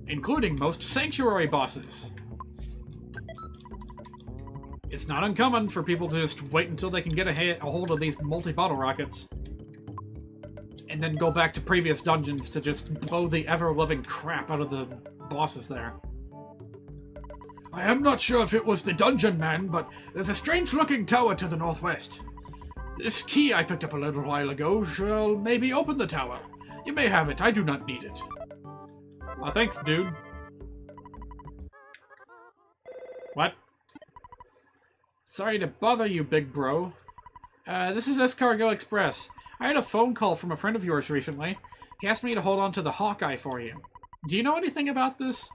including most Sanctuary bosses. It's not uncommon for people to just wait until they can get a hold of these multi-bottle rockets, and then go back to previous dungeons to just blow the ever-loving crap out of the bosses there. I am not sure if it was the dungeon man, but there's a strange-looking tower to the northwest. This key I picked up a little while ago shall maybe open the tower. You may have it, I do not need it. Oh, thanks, dude. What? Sorry to bother you, big bro. This is Escargot Express. I had a phone call from a friend of yours recently. He asked me to hold on to the Hawkeye for you. Do you know anything about this?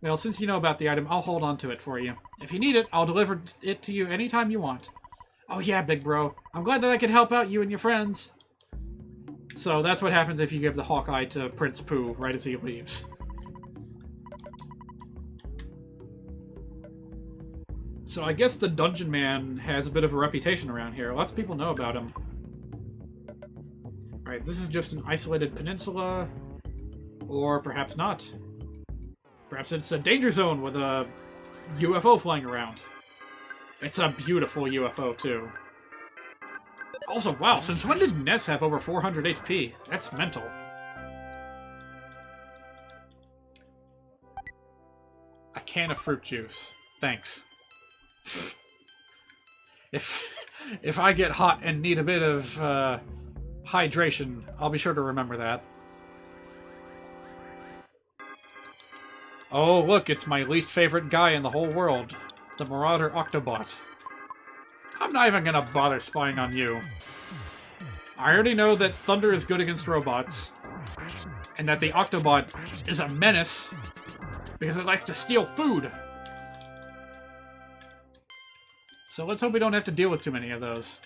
Well, since you know about the item, I'll hold on to it for you. If you need it, I'll deliver it to you anytime you want. Oh yeah, big bro. I'm glad that I could help out you and your friends. So that's what happens if you give the Hawkeye to Prince Pooh right as he leaves. So I guess the Dungeon Man has a bit of a reputation around here. Lots of people know about him. Alright, this is just an isolated peninsula. Or perhaps not. Perhaps it's a danger zone with a UFO flying around. It's a beautiful UFO, too. Also, wow, since when did Ness have over 400 HP? That's mental. A can of fruit juice. Thanks. If I get hot and need a bit of hydration, I'll be sure to remember that. Oh, look, it's my least favorite guy in the whole world. The Marauder Octobot. I'm not even gonna bother spying on you. I already know that Thunder is good against robots, and that the Octobot is a menace because it likes to steal food. So let's hope we don't have to deal with too many of those.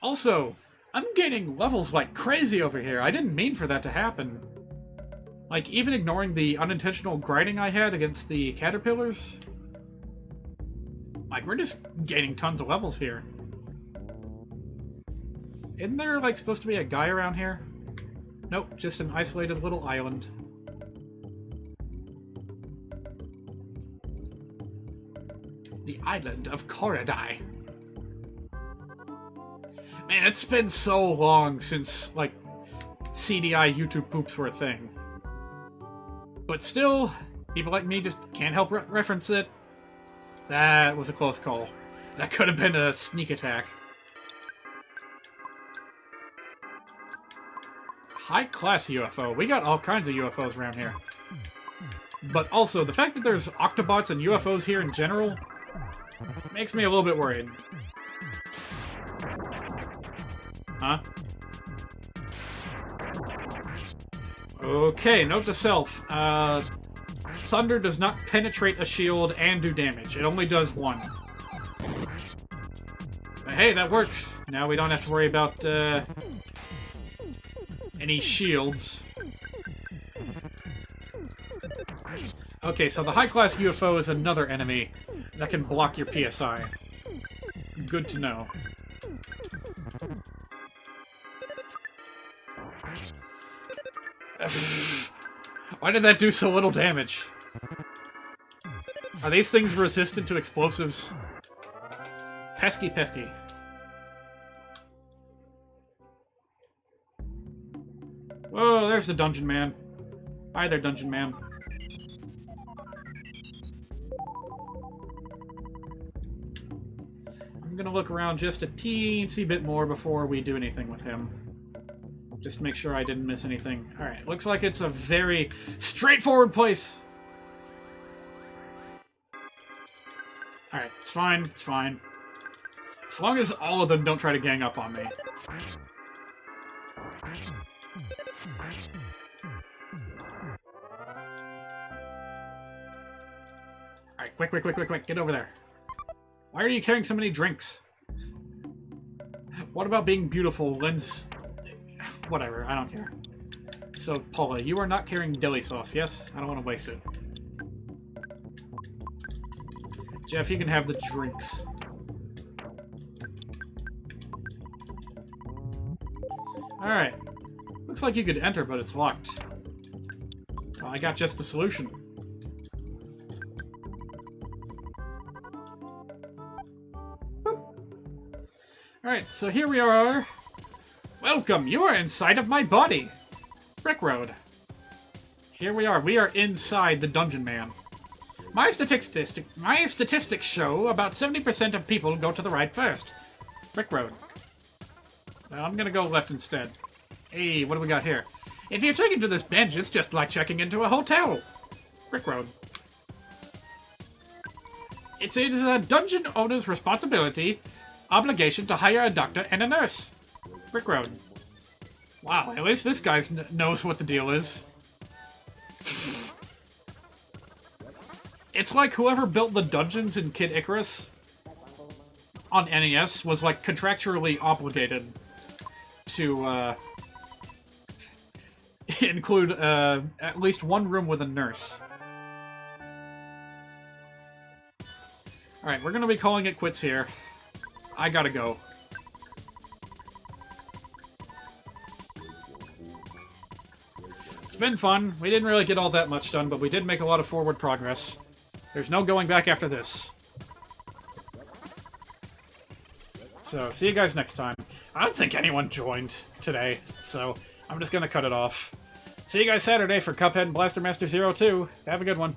Also, I'm gaining levels like crazy over here. I didn't mean for that to happen. Like, even ignoring the unintentional grinding I had against the caterpillars. Like, we're just gaining tons of levels here. Isn't there, like, supposed to be a guy around here? Nope, just an isolated little island. The island of Korodai. Man, it's been so long since, like, CDI YouTube poops were a thing. But still, people like me just can't help reference it. That was a close call. That could have been a sneak attack. High-class UFO. We got all kinds of UFOs around here. But also, the fact that there's Octobots and UFOs here in general makes me a little bit worried. Huh? Okay, note to self. thunder does not penetrate a shield and do damage. It only does one. But hey, that works. Now we don't have to worry about any shields. Okay, so the high-class UFO is another enemy that can block your PSI. Good to know. Why did that do so little damage? Are these things resistant to explosives? Pesky, pesky. Whoa, there's the Dungeon Man. Hi there, Dungeon Man. I'm gonna look around just a teensy bit more before we do anything with him. Just to make sure I didn't miss anything. Alright, looks like it's a very straightforward place. Alright, it's fine, it's fine. As long as all of them don't try to gang up on me. Alright, quick, quick, quick, quick, quick, get over there. Why are you carrying so many drinks? What about being beautiful lends... Whatever, I don't care. So, Paula, you are not carrying deli sauce, yes? I don't want to waste it. Jeff, you can have the drinks. Alright. Looks like you could enter, but it's locked. Well, I got just the solution. Alright, so here we are. Welcome! You are inside of my body! Brick Road. Here we are. We are inside the Dungeon Man. My statistics show about 70% of people go to the right first. Brick Road. Well, I'm gonna go left instead. Hey, what do we got here? If you're taken to this bench, it's just like checking into a hotel. Brick Road. It is a dungeon owner's obligation to hire a doctor and a nurse. Brick Road. Wow, at least this guy knows what the deal is. It's like whoever built the dungeons in Kid Icarus on NES was like contractually obligated to include at least one room with a nurse. Alright, we're gonna be calling it quits here. I gotta go. It's been fun. We didn't really get all that much done, but we did make a lot of forward progress. There's no going back after this. So, see you guys next time. I don't think anyone joined today, so I'm just gonna cut it off. See you guys Saturday for Cuphead and Blaster Master 02. Have a good one.